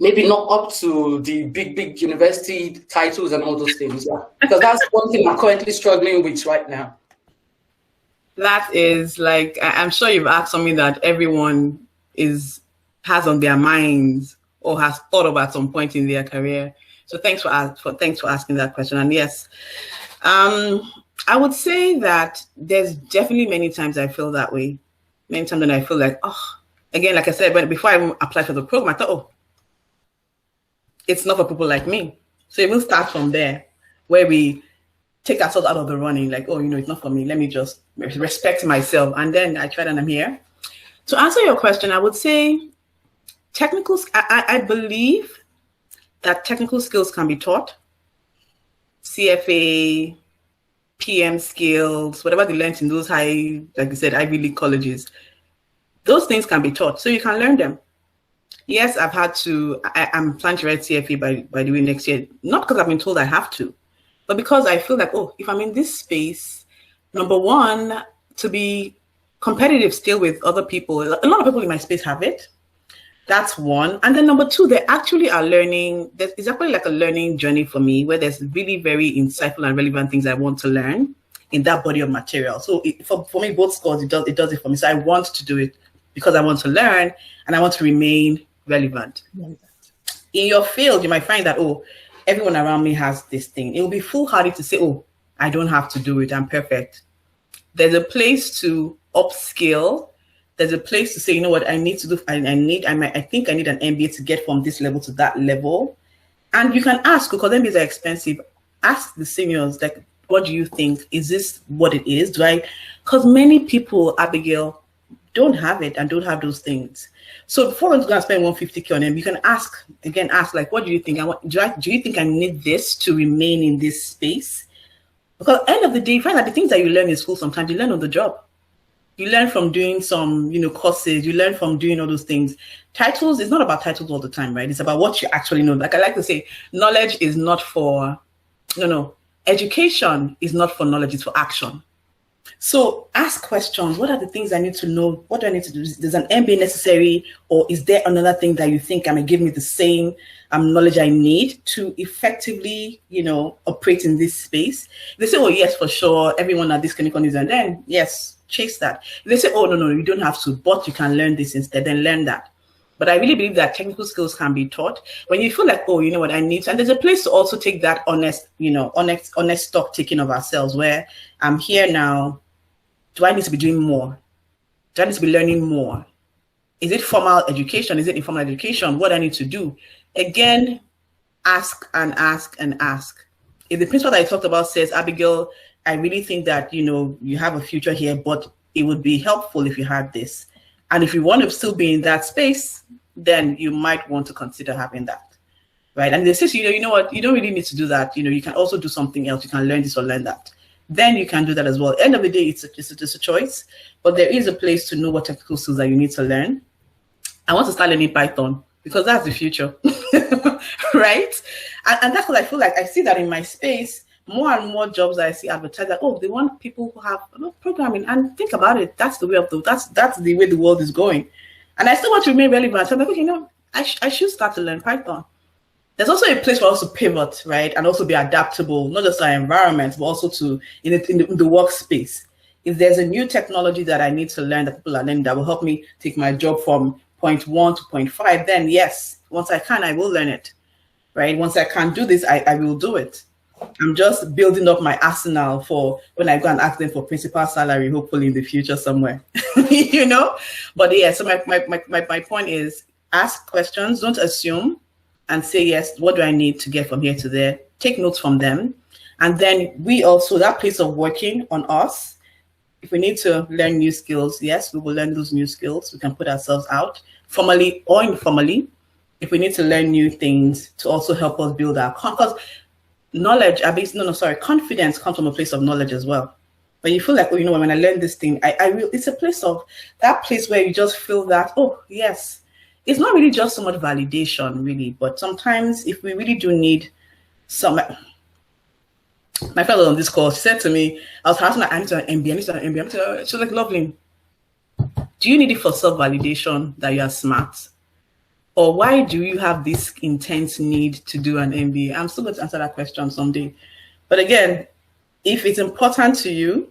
maybe not up to the big university titles and all those things? Yeah, because that's one thing I'm currently struggling with right now. That is, like, I'm sure you've asked something that everyone has on their minds or has thought of at some point in their career. So thanks for asking that question. And yes, I would say that there's definitely many times I feel that way. Many times when I feel like, again, like I said, before I applied for the program, I thought, it's not for people like me. So even start from there, where we take ourselves out of the running, like, it's not for me. Let me just respect myself. And then I tried and I'm here. To answer your question, I would say I believe that technical skills can be taught. CFA, PM skills, whatever they learned in those high, like you said, Ivy League colleges, those things can be taught, so you can learn them. Yes, I'm planning to write CFA by the way next year, not because I've been told I have to, but because I feel like, if I'm in this space, number one, to be competitive still with other people. A lot of people in my space have it. That's one. And then number two, they actually are learning. It's actually like a learning journey for me, where there's really very insightful and relevant things I want to learn. in that body of material. So for me, both scores, it does it for me. So I want to do it because I want to learn and I want to remain relevant. In your field, you might find that, oh, everyone around me has this thing. It will be foolhardy to say, oh, I don't have to do it. I'm perfect. There's a place to upskill. There's a place to say, you know what, I need to do. I think I need an MBA to get from this level to that level. And you can ask, because MBAs are expensive. Ask the seniors, like, what do you think? Is this what it is? Because many people, Abigail, don't have it and don't have those things. So before I'm going to spend 150K on them, you can ask, like, what do you think? Do you think I need this to remain in this space? Because at the end of the day, you find that the things that you learn in school, sometimes you learn on the job. You learn from doing some, courses. You learn from doing all those things. Titles, it's not about titles all the time, right? It's about what you actually know. Like I like to say, knowledge is not for, education is not for knowledge, it's for action. So ask questions. What are the things I need to know? What do I need to do? Is an MBA necessary? Or is there another thing that you think can give me the same knowledge I need to effectively, operate in this space? If they say, oh, yes, for sure, everyone at this clinical needs, and then, yes, chase that. If they say, oh, no, you don't have to, but you can learn this instead, then learn that. But I really believe that technical skills can be taught. When you feel like, oh, you know what, I need to, and there's a place to also take that honest stock taking of ourselves, where I'm here now. Do I need to be doing more? Do I need to be learning more? Is it formal education? Is it informal education? What do I need to do? Again, ask and ask and ask. If the principal that I talked about says, Abigail, I really think that, you have a future here, but it would be helpful if you had this. And if you want to still be in that space, then you might want to consider having that, right? And they say, you know what, you don't really need to do that. You can also do something else. You can learn this or learn that. Then you can do that as well. At the end of the day, it's a choice, but there is a place to know what technical skills that you need to learn. I want to start learning Python because that's the future, right? And that's what I feel like. I see that in my space, more and more jobs that I see advertised that, oh, they want people who have programming. And think about it, that's the way that's the way the world is going. And I still want to remain relevant. So I'm like, okay, I should start to learn Python. There's also a place for us to pivot, right? And also be adaptable, not just our environment, but also to in the workspace. If there's a new technology that I need to learn, that people are learning, that will help me take my job from point 1 to point 5, then yes, once I can, I will learn it, right? Once I can do this, I will do it. I'm just building up my arsenal for when I go and ask them for principal salary, hopefully in the future somewhere, But yeah, so my point is, ask questions, don't assume, and say, yes, what do I need to get from here to there? Take notes from them. And then we also, that place of working on us, if we need to learn new skills, yes, we will learn those new skills. We can put ourselves out, formally or informally, if we need to learn new things to also help us build our confidence comes from a place of knowledge as well. When you feel like, oh, when I learn this thing, it's a place of that place where you just feel that, oh, yes. It's not really just so much validation, really, but sometimes if we really do need some, my friend was on this call, she said to me, I was asking her, I need to an MBA. She was like, Lovelyn, do you need it for self-validation that you are smart? Or why do you have this intense need to do an MBA? I'm still going to answer that question someday. But again, if it's important to you,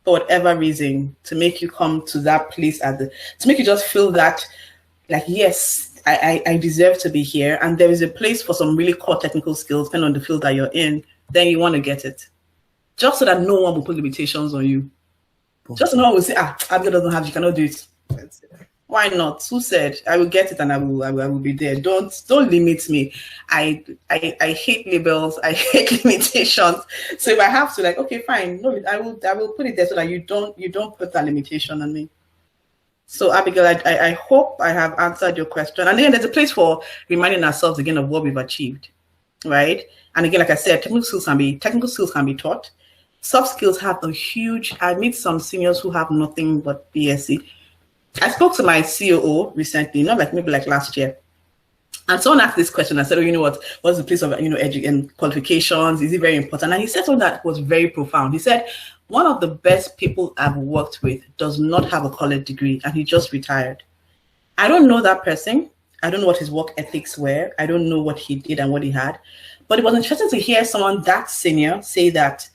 for whatever reason, to make you come to that place to make you just feel that, like, yes, I deserve to be here, and there is a place for some really core technical skills, depending on the field that you're in, then you want to get it. Just so that no one will put limitations on you. Just so no one will say, Abigail doesn't have, you cannot do it. Why not? Who said? I will get it and I will be there. Don't limit me. I hate labels. I hate limitations. So if I have to, like, okay, fine. No, I will put it there so that you don't put that limitation on me. So Abigail, I hope I have answered your question. And then there's a place for reminding ourselves again of what we've achieved, right? And again, like I said, technical skills can be taught. Soft skills have a huge. I meet some seniors who have nothing but BSc. I spoke to my COO recently, maybe last year. And someone asked this question. I said, oh, what's the place of, and qualifications? Is it very important? And he said something that was very profound. He said, one of the best people I've worked with does not have a college degree, and he just retired. I don't know that person. I don't know what his work ethics were. I don't know what he did and what he had. But it was interesting to hear someone that senior say that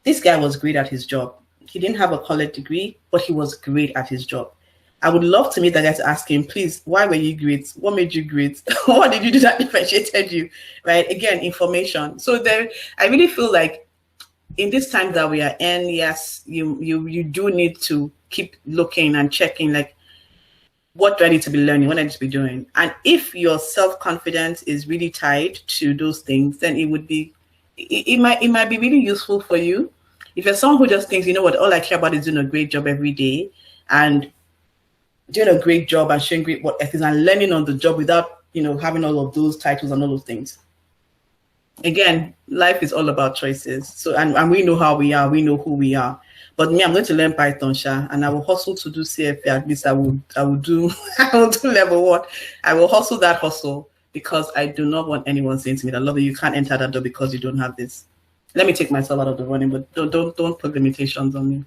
This guy was great at his job. He didn't have a college degree, but he was great at his job. I would love to meet that guy to ask him, please, why were you great? What made you great? What did you do that differentiated you? Right? Again, information. So I really feel like in this time that we are in, yes, you do need to keep looking and checking, like, what do I need to be learning? What do I need to be doing? And if your self-confidence is really tied to those things, then it might be really useful for you. If you're someone who just thinks, you know what, all I care about is doing a great job every day and doing a great job and showing great work ethics and learning on the job without, having all of those titles and all those things. Again, life is all about choices. So, and we know how we are, we know who we are. But me, I'm going to learn Python, and I will hustle to do CFA. At least I will do level 1. I will hustle that hustle because I do not want anyone saying to me that, Lovelyn, you can't enter that door because you don't have this. Let me take myself out of the running, but don't put limitations on me.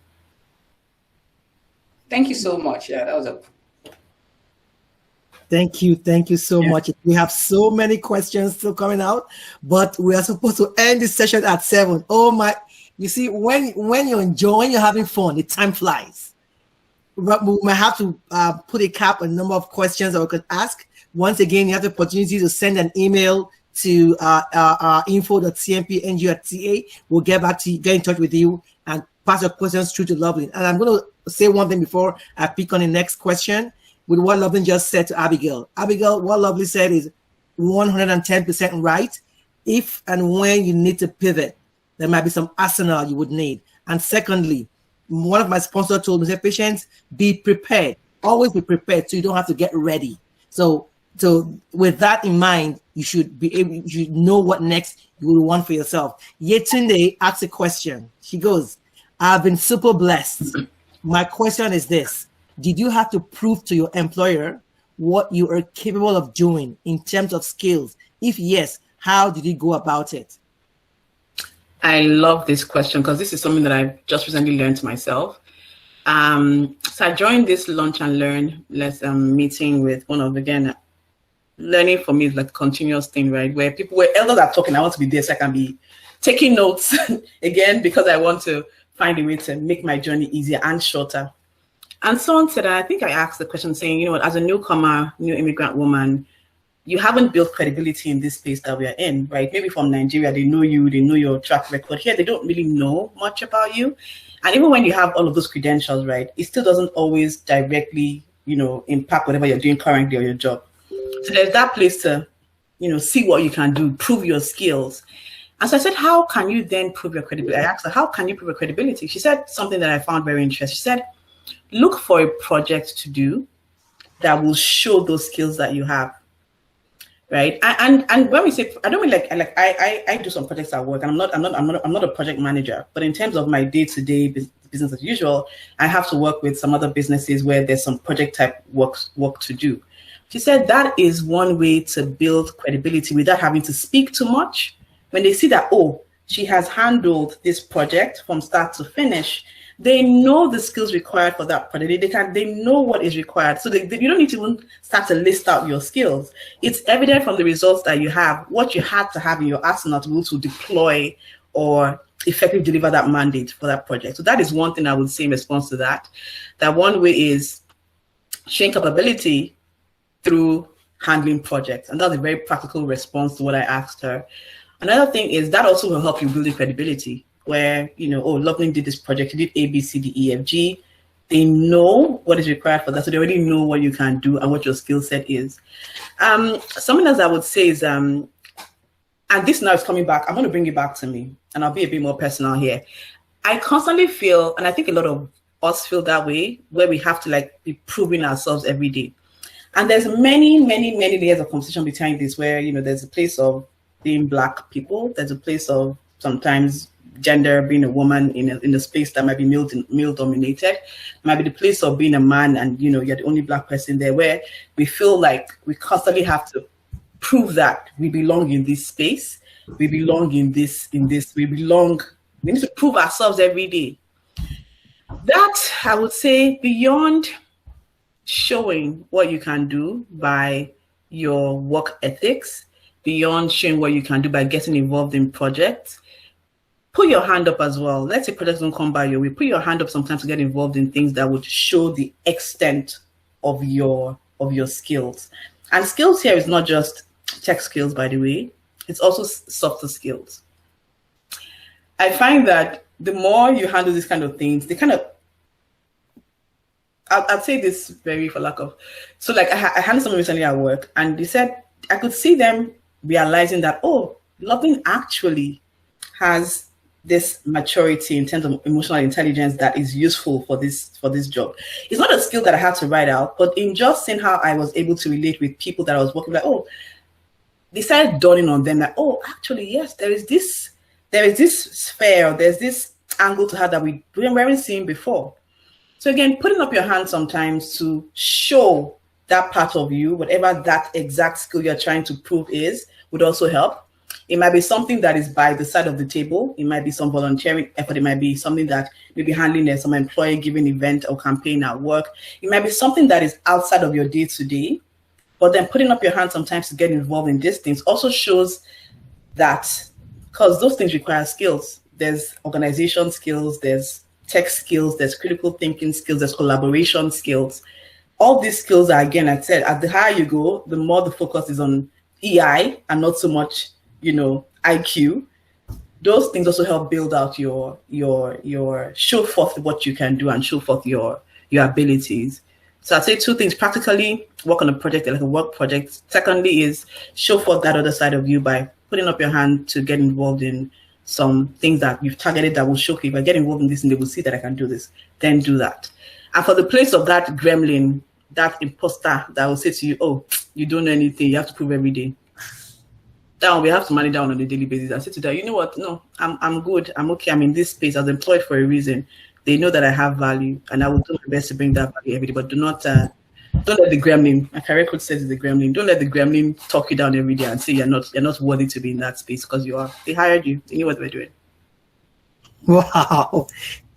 Thank you so much. Yeah, that was a Thank you so much. We have so many questions still coming out, but we are supposed to end this session at 7. Oh my! You see, when you're enjoying, you're having fun, the time flies. But we might have to put a cap on the number of questions that we could ask. Once again, you have the opportunity to send an email to info.cnp.ngo.ca. We'll get in touch with you and pass your questions through to Lovelyn. And I'm going to say one thing before I pick on the next question. With what Lovelyn just said to Abigail. Abigail, what Lovelyn said is 110% right. If and when you need to pivot, there might be some arsenal you would need. And secondly, one of my sponsors told me, say, patients, be prepared. Always be prepared so you don't have to get ready. So with that in mind, you should know what next you will want for yourself. Yetunde asks a question. She goes, I've been super blessed. My question is this. Did you have to prove to your employer what you are capable of doing in terms of skills? If yes, how did you go about it? I love this question because this is something that I've just recently learned myself. So I joined this Lunch and Learn meeting with one of, again, learning for me is like a continuous thing, right? Where elders are talking, I want to be there so I can be taking notes again, because I want to find a way to make my journey easier and shorter. And someone said, I think I asked the question saying, as a newcomer, new immigrant woman, you haven't built credibility in this space that we are in, right? Maybe from Nigeria, they know you, they know your track record. Here, they don't really know much about you. And even when you have all of those credentials, right, it still doesn't always directly, impact whatever you're doing currently or your job. So there's that place to, see what you can do, prove your skills. And so I said, how can you then prove your credibility? I asked her, how can you prove your credibility? She said something that I found very interesting. She said, look for a project to do that will show those skills that you have, right? And when we say, I don't mean like I do some projects at work, and I'm not a project manager, but in terms of my day-to-day business as usual, I have to work with some other businesses where there's some project type work to do. She said that is one way to build credibility without having to speak too much. When they see that, oh, she has handled this project from start to finish, they know the skills required for that project. They know what is required. So you don't need to even start to list out your skills. It's evident from the results that you have, what you had to have in your arsenal to be able to deploy or effectively deliver that mandate for that project. So that is one thing I would say in response to that. That one way is showing capability through handling projects. And that's a very practical response to what I asked her. Another thing is that also will help you build credibility. Where, Lovelyn did this project, he did A, B, C, D, E, F, G. They know what is required for that. So they already know what you can do and what your skill set is. Something else I would say is, and this now is coming back, I'm going to bring it back to me, and I'll be a bit more personal here. I constantly feel, and I think a lot of us feel that way, where we have to be proving ourselves every day. And there's many, many, many layers of conversation behind this, where, there's a place of being Black people. There's a place of sometimes gender, being a woman in a space that might be male dominated, might be the place of being a man and you're the only Black person there, where we feel like we constantly have to prove that we belong in this space, we belong in this, we need to prove ourselves every day. That, I would say, beyond showing what you can do by your work ethics, beyond showing what you can do by getting involved in projects, put your hand up as well. Let's say projects don't come by your way. Put your hand up sometimes to get involved in things that would show the extent of your skills. And skills here is not just tech skills, by the way. It's also softer skills. I find that the more you handle these kind of things, they kind of, I'd say this very for lack of, so like I handled someone recently at work, and they said, I could see them realizing that, oh, Lovelyn actually has this maturity in terms of emotional intelligence that is useful for this job. It's not a skill that I had to write out, but in just seeing how I was able to relate with people that I was working with, like, oh, they started dawning on them that, oh, actually, yes, there is this sphere, there's this angle to her that we weren't seeing before. So again, putting up your hand sometimes to show that part of you, whatever that exact skill you're trying to prove is, would also help. It might be something that is by the side of the table. It might be some volunteering effort. It might be something that maybe handling as some employee giving event or campaign at work. It might be something that is outside of your day-to-day. But then putting up your hand sometimes to get involved in these things also shows that, because those things require skills. There's organization skills, there's tech skills, there's critical thinking skills, there's collaboration skills. All these skills are, again, I said, at the higher you go, the more the focus is on EI and not so much, IQ. Those things also help build out your show forth what you can do and show forth your abilities. So I'd say two things: practically work on a project, like a work project. Secondly is show forth that other side of you by putting up your hand to get involved in some things that you've targeted that will show, if I get involved in this and they will see that I can do this, then do that. And for the place of that gremlin, that imposter that will say to you, oh, you don't know anything, you have to prove every day. That one, we have to manage that on a daily basis. I say to that, you know what? No, I'm good. I'm okay. I'm in this space. I was employed for a reason. They know that I have value, and I will do my best to bring that value every day. But don't let the gremlin. My career coach says it's the gremlin. Don't let the gremlin talk you down every day and say you're not worthy to be in that space, because you are. They hired you. They knew what they were doing. Wow,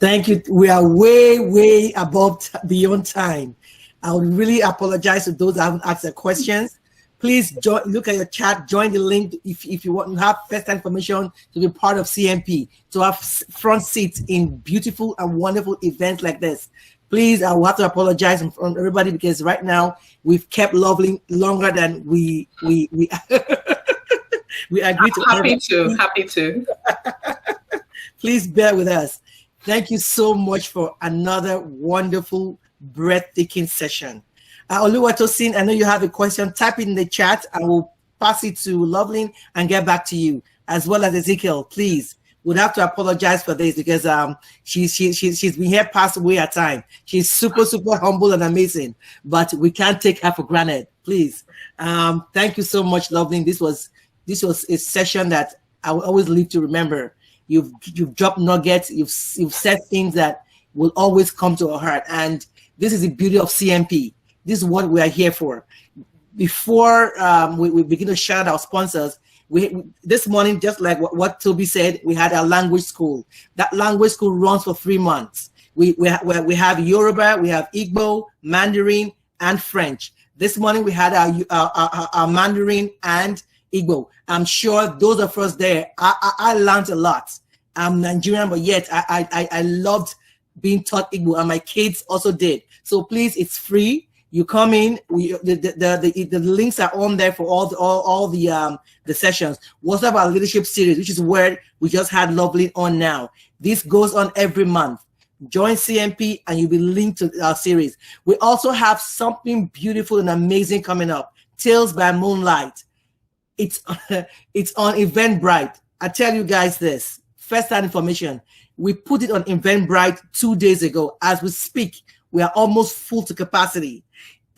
thank you. We are way above beyond time. I would really apologize to those that haven't asked their questions. Please look at your chat, join the link if you want to have first-hand information to be part of CNP, to have front seats in beautiful and wonderful events like this. Please, I will have to apologize from everybody, because right now we've kept Lovelyn longer than we we agreed to. Happy to. Please bear with us. Thank you so much for another wonderful, breathtaking session. Oluwatosin, I know you have a question. Type it in the chat. I will pass it to Lovelyn and get back to you, as well as Ezekiel. Please, would have to apologize for this, because she's been here past way at time. She's super humble and amazing, but we can't take her for granted. Please, thank you so much, Lovelyn. This was a session that I will always live to remember. You've dropped nuggets. You've said things that will always come to our heart, and this is the beauty of CNP. This is what we are here for. Before we begin to shout out our sponsors, this morning, just like what Toby said, we had our language school. That language school runs for 3 months. We have Yoruba, we have Igbo, Mandarin, and French. This morning we had our Mandarin and Igbo. I'm sure those of us there, I learned a lot. I'm Nigerian, but yet I loved being taught Igbo, and my kids also did. So please, it's free. You come in. The links are on there for all the sessions. We also have our leadership series, which is where we just had Lovelyn on now. This goes on every month. Join CNP and you'll be linked to our series. We also have something beautiful and amazing coming up. Tales by Moonlight. It's on Eventbrite. I tell you guys this, first-hand information. We put it on Eventbrite 2 days ago. As we speak, we are almost full to capacity.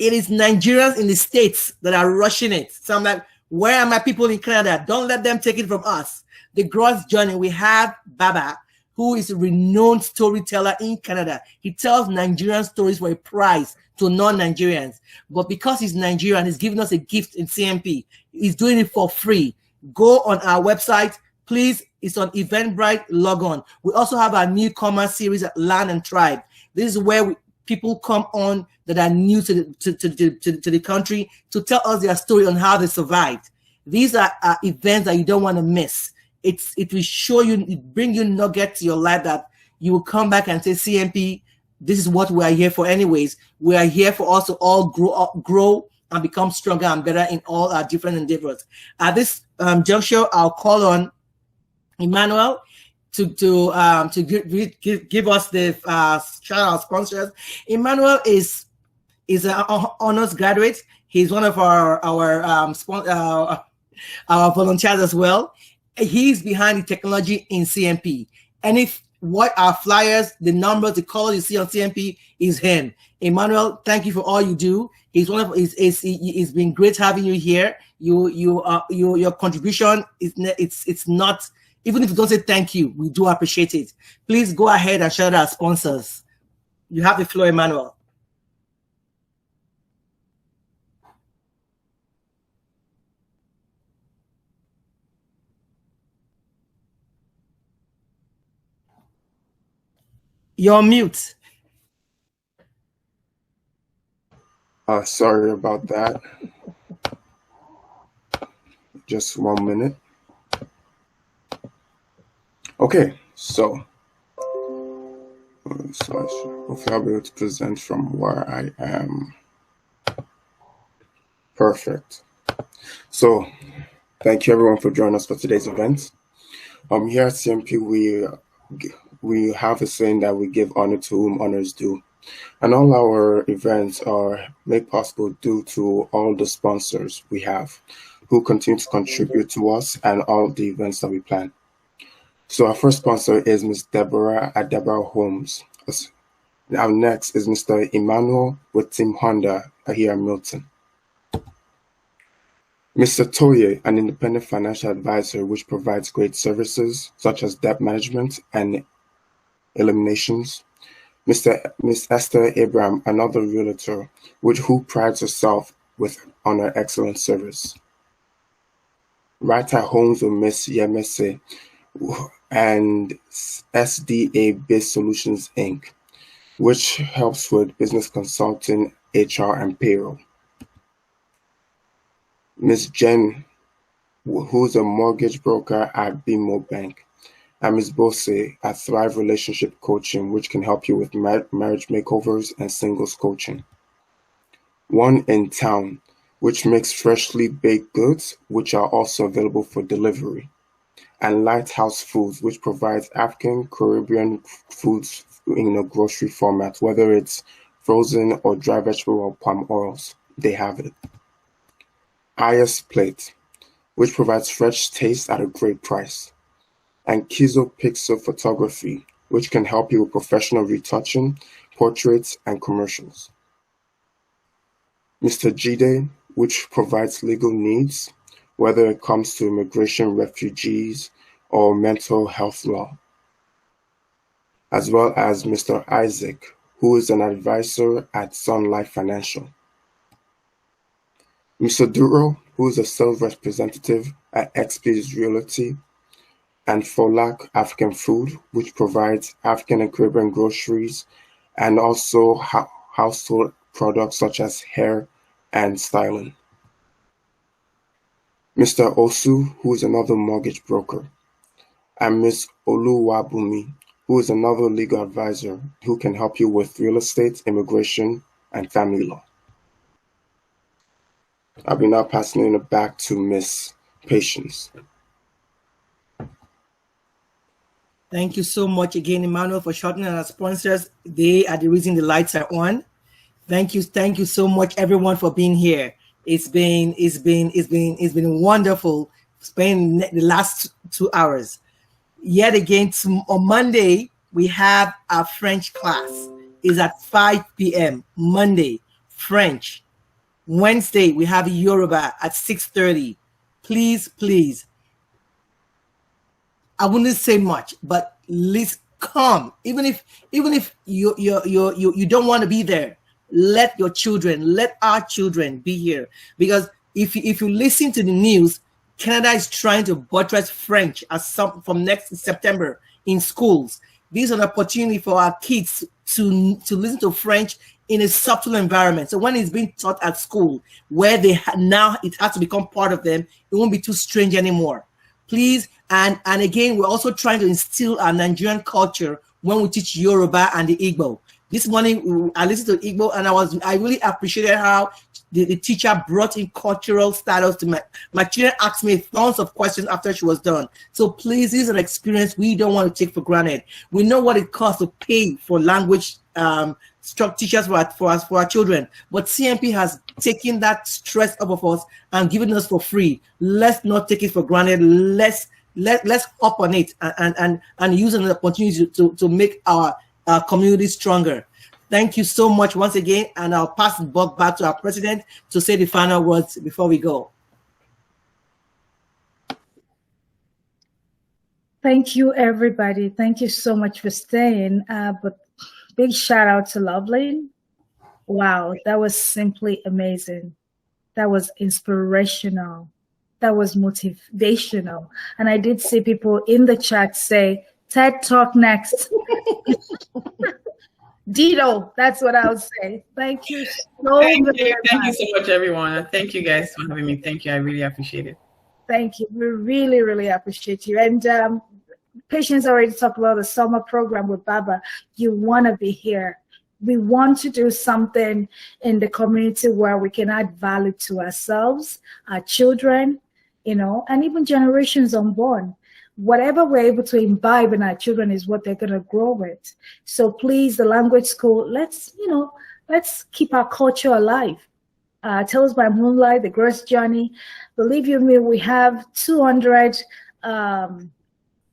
It is Nigerians in the States that are rushing it. So I'm like, where are my people in Canada? Don't let them take it from us. The growth journey, we have Baba, who is a renowned storyteller in Canada. He tells Nigerian stories for a price to non-Nigerians. But because he's Nigerian, he's giving us a gift in CNP. He's doing it for free. Go on our website. Please, it's on Eventbrite, log on. We also have our newcomer series at Land and Tribe. This is where people come on that are new to the country to tell us their story on how they survived. These are events that you don't want to miss. it will show you, it bring you nuggets to your life that you will come back and say, CNP, this is what we are here for anyways. We are here for us to all grow and become stronger and better in all our different endeavors. At this juncture, I'll call on Emmanuel to give us the shout out sponsors. Emmanuel is an honors graduate. He's one of our volunteers as well. He's behind the technology in CNP. And if what our flyers, the numbers, the colors you see on CNP is him. Emmanuel, thank you for all you do. It's been great having you here. Your contribution it's not, even if you don't say thank you, we do appreciate it. Please go ahead and shout out our sponsors. You have the floor, Emmanuel. You're on mute. Sorry about that. Just 1 minute. Okay, so hopefully I'll be able to present from where I am. Perfect. So thank you everyone for joining us for today's event. Here at CNP, we have a saying that we give honor to whom honor is due. And all our events are made possible due to all the sponsors we have who continue to contribute to us and all the events that we plan. So our first sponsor is Ms. Deborah at Deborah Homes. Now next is Mr. Emmanuel with Team Honda here in Milton. Mr. Toyo, an independent financial advisor which provides great services such as debt management and eliminations. Miss Esther Abraham, another realtor, who prides herself on her excellent service. Right at Homes with Miss Yemese and SDA Biz Solutions Inc., which helps with business consulting, HR, and payroll. Miss Jen, who's a mortgage broker at BMO Bank. And Ms. Bose at Thrive Relationship Coaching, which can help you with marriage makeovers and singles coaching. One in Town, which makes freshly baked goods, which are also available for delivery. And Lighthouse Foods, which provides African Caribbean foods in a grocery format, whether it's frozen or dry vegetable or palm oils, they have it. Aya's Plate, which provides fresh taste at a great price. And Kizo Pixel Photography, which can help you with professional retouching, portraits, and commercials. Mr. Jide, which provides legal needs, whether it comes to immigration, refugees, or mental health law. As well as Mr. Isaac, who is an advisor at Sun Life Financial. Mr. Duro, who is a sales representative at XP's Realty, and Folak African Food, which provides African and Caribbean groceries and also household products such as hair and styling. Mr. Osu, who is another mortgage broker, and Ms. Oluwabumi, who is another legal advisor who can help you with real estate, immigration, and family law. I'll be now passing it back to Ms. Patience. Thank you so much again, Emmanuel, for shouting at our sponsors. They are the reason the lights are on. Thank you so much, everyone, for being here. It's been wonderful spending the last 2 hours. Yet again, on Monday we have our French class. It's at 5 p.m. Monday, French. Wednesday we have Yoruba at 6:30. Please. I wouldn't say much, but let's come. Even if you don't want to be there, let our children be here. Because if you listen to the news, Canada is trying to buttress French from next September in schools. This is an opportunity for our kids to listen to French in a subtle environment. So when it's being taught at school, where now it has to become part of them, it won't be too strange anymore. Please, and again, we're also trying to instill our Nigerian culture when we teach Yoruba and the Igbo. This morning, I listened to Igbo, and I really appreciated how the teacher brought in cultural status to my children. Asked me tons of questions after she was done. So please, this is an experience we don't want to take for granted. We know what it costs to pay for language teachers for our children, but CNP has taken that stress off of us and given us for free. Let's not take it for granted. Let's hop on it and use an opportunity to make our community stronger. Thank you so much once again, and I'll pass the buck back to our president to say the final words before we go. Thank you, everybody. Thank you so much for staying. But big shout out to Lovelyn. Wow, that was simply amazing. That was inspirational. That was motivational. And I did see people in the chat say, TED Talk next. Dito, that's what I would say. Thank you so much. Thank you so much, everyone. Thank you guys for having me. Thank you. I really appreciate it. Thank you. We really, really appreciate you. And Patience already talked about the summer program with Baba. You want to be here. We want to do something in the community where we can add value to ourselves, our children, and even generations unborn. Whatever we're able to imbibe in our children is what they're going to grow with. So please, the language school, let's keep our culture alive. Tales by Moonlight, The Girl's Journey. Believe you me, we have 200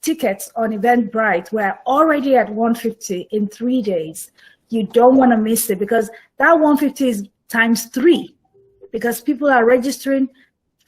tickets on Eventbrite. We're already at 150 in 3 days. You don't want to miss it, because that 150 is times 3, because people are registering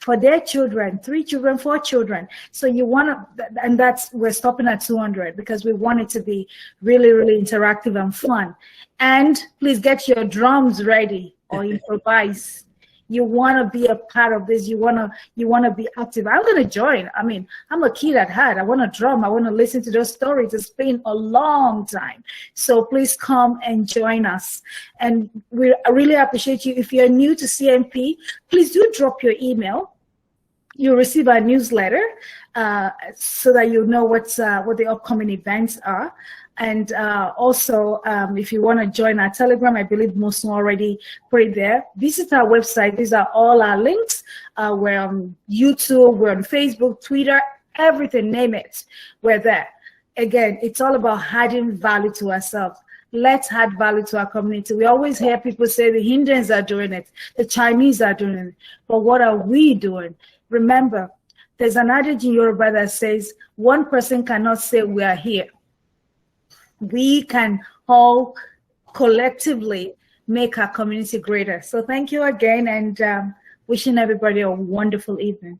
for their children, 3 children, 4 children. So you want to, and we're stopping at 200 because we want it to be really, really interactive and fun. And please get your drums ready or improvise. You want to be a part of this. You want to be active. I'm going to join. I mean, I'm a kid at heart. I want to drum. I want to listen to those stories. It's been a long time. So please come and join us. And I really appreciate you. If you're new to CNP, please do drop your email. You'll receive our newsletter so that you know what the upcoming events are. And also, if you want to join our Telegram, I believe most already put it there. Visit our website. These are all our links. We're on YouTube, we're on Facebook, Twitter, everything, name it. We're there. Again, it's all about adding value to ourselves. Let's add value to our community. We always hear people say the Indians are doing it, the Chinese are doing it. But what are we doing? Remember, there's an adage in Yoruba that says, one person cannot say we are here. We can all collectively make our community greater. So thank you again, and wishing everybody a wonderful evening.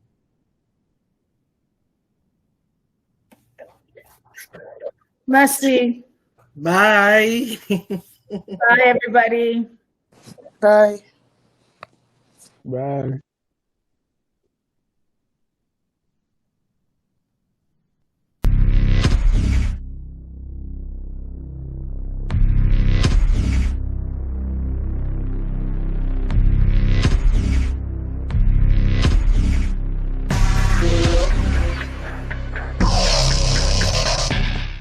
Merci. Bye. Bye, everybody. Bye. Bye.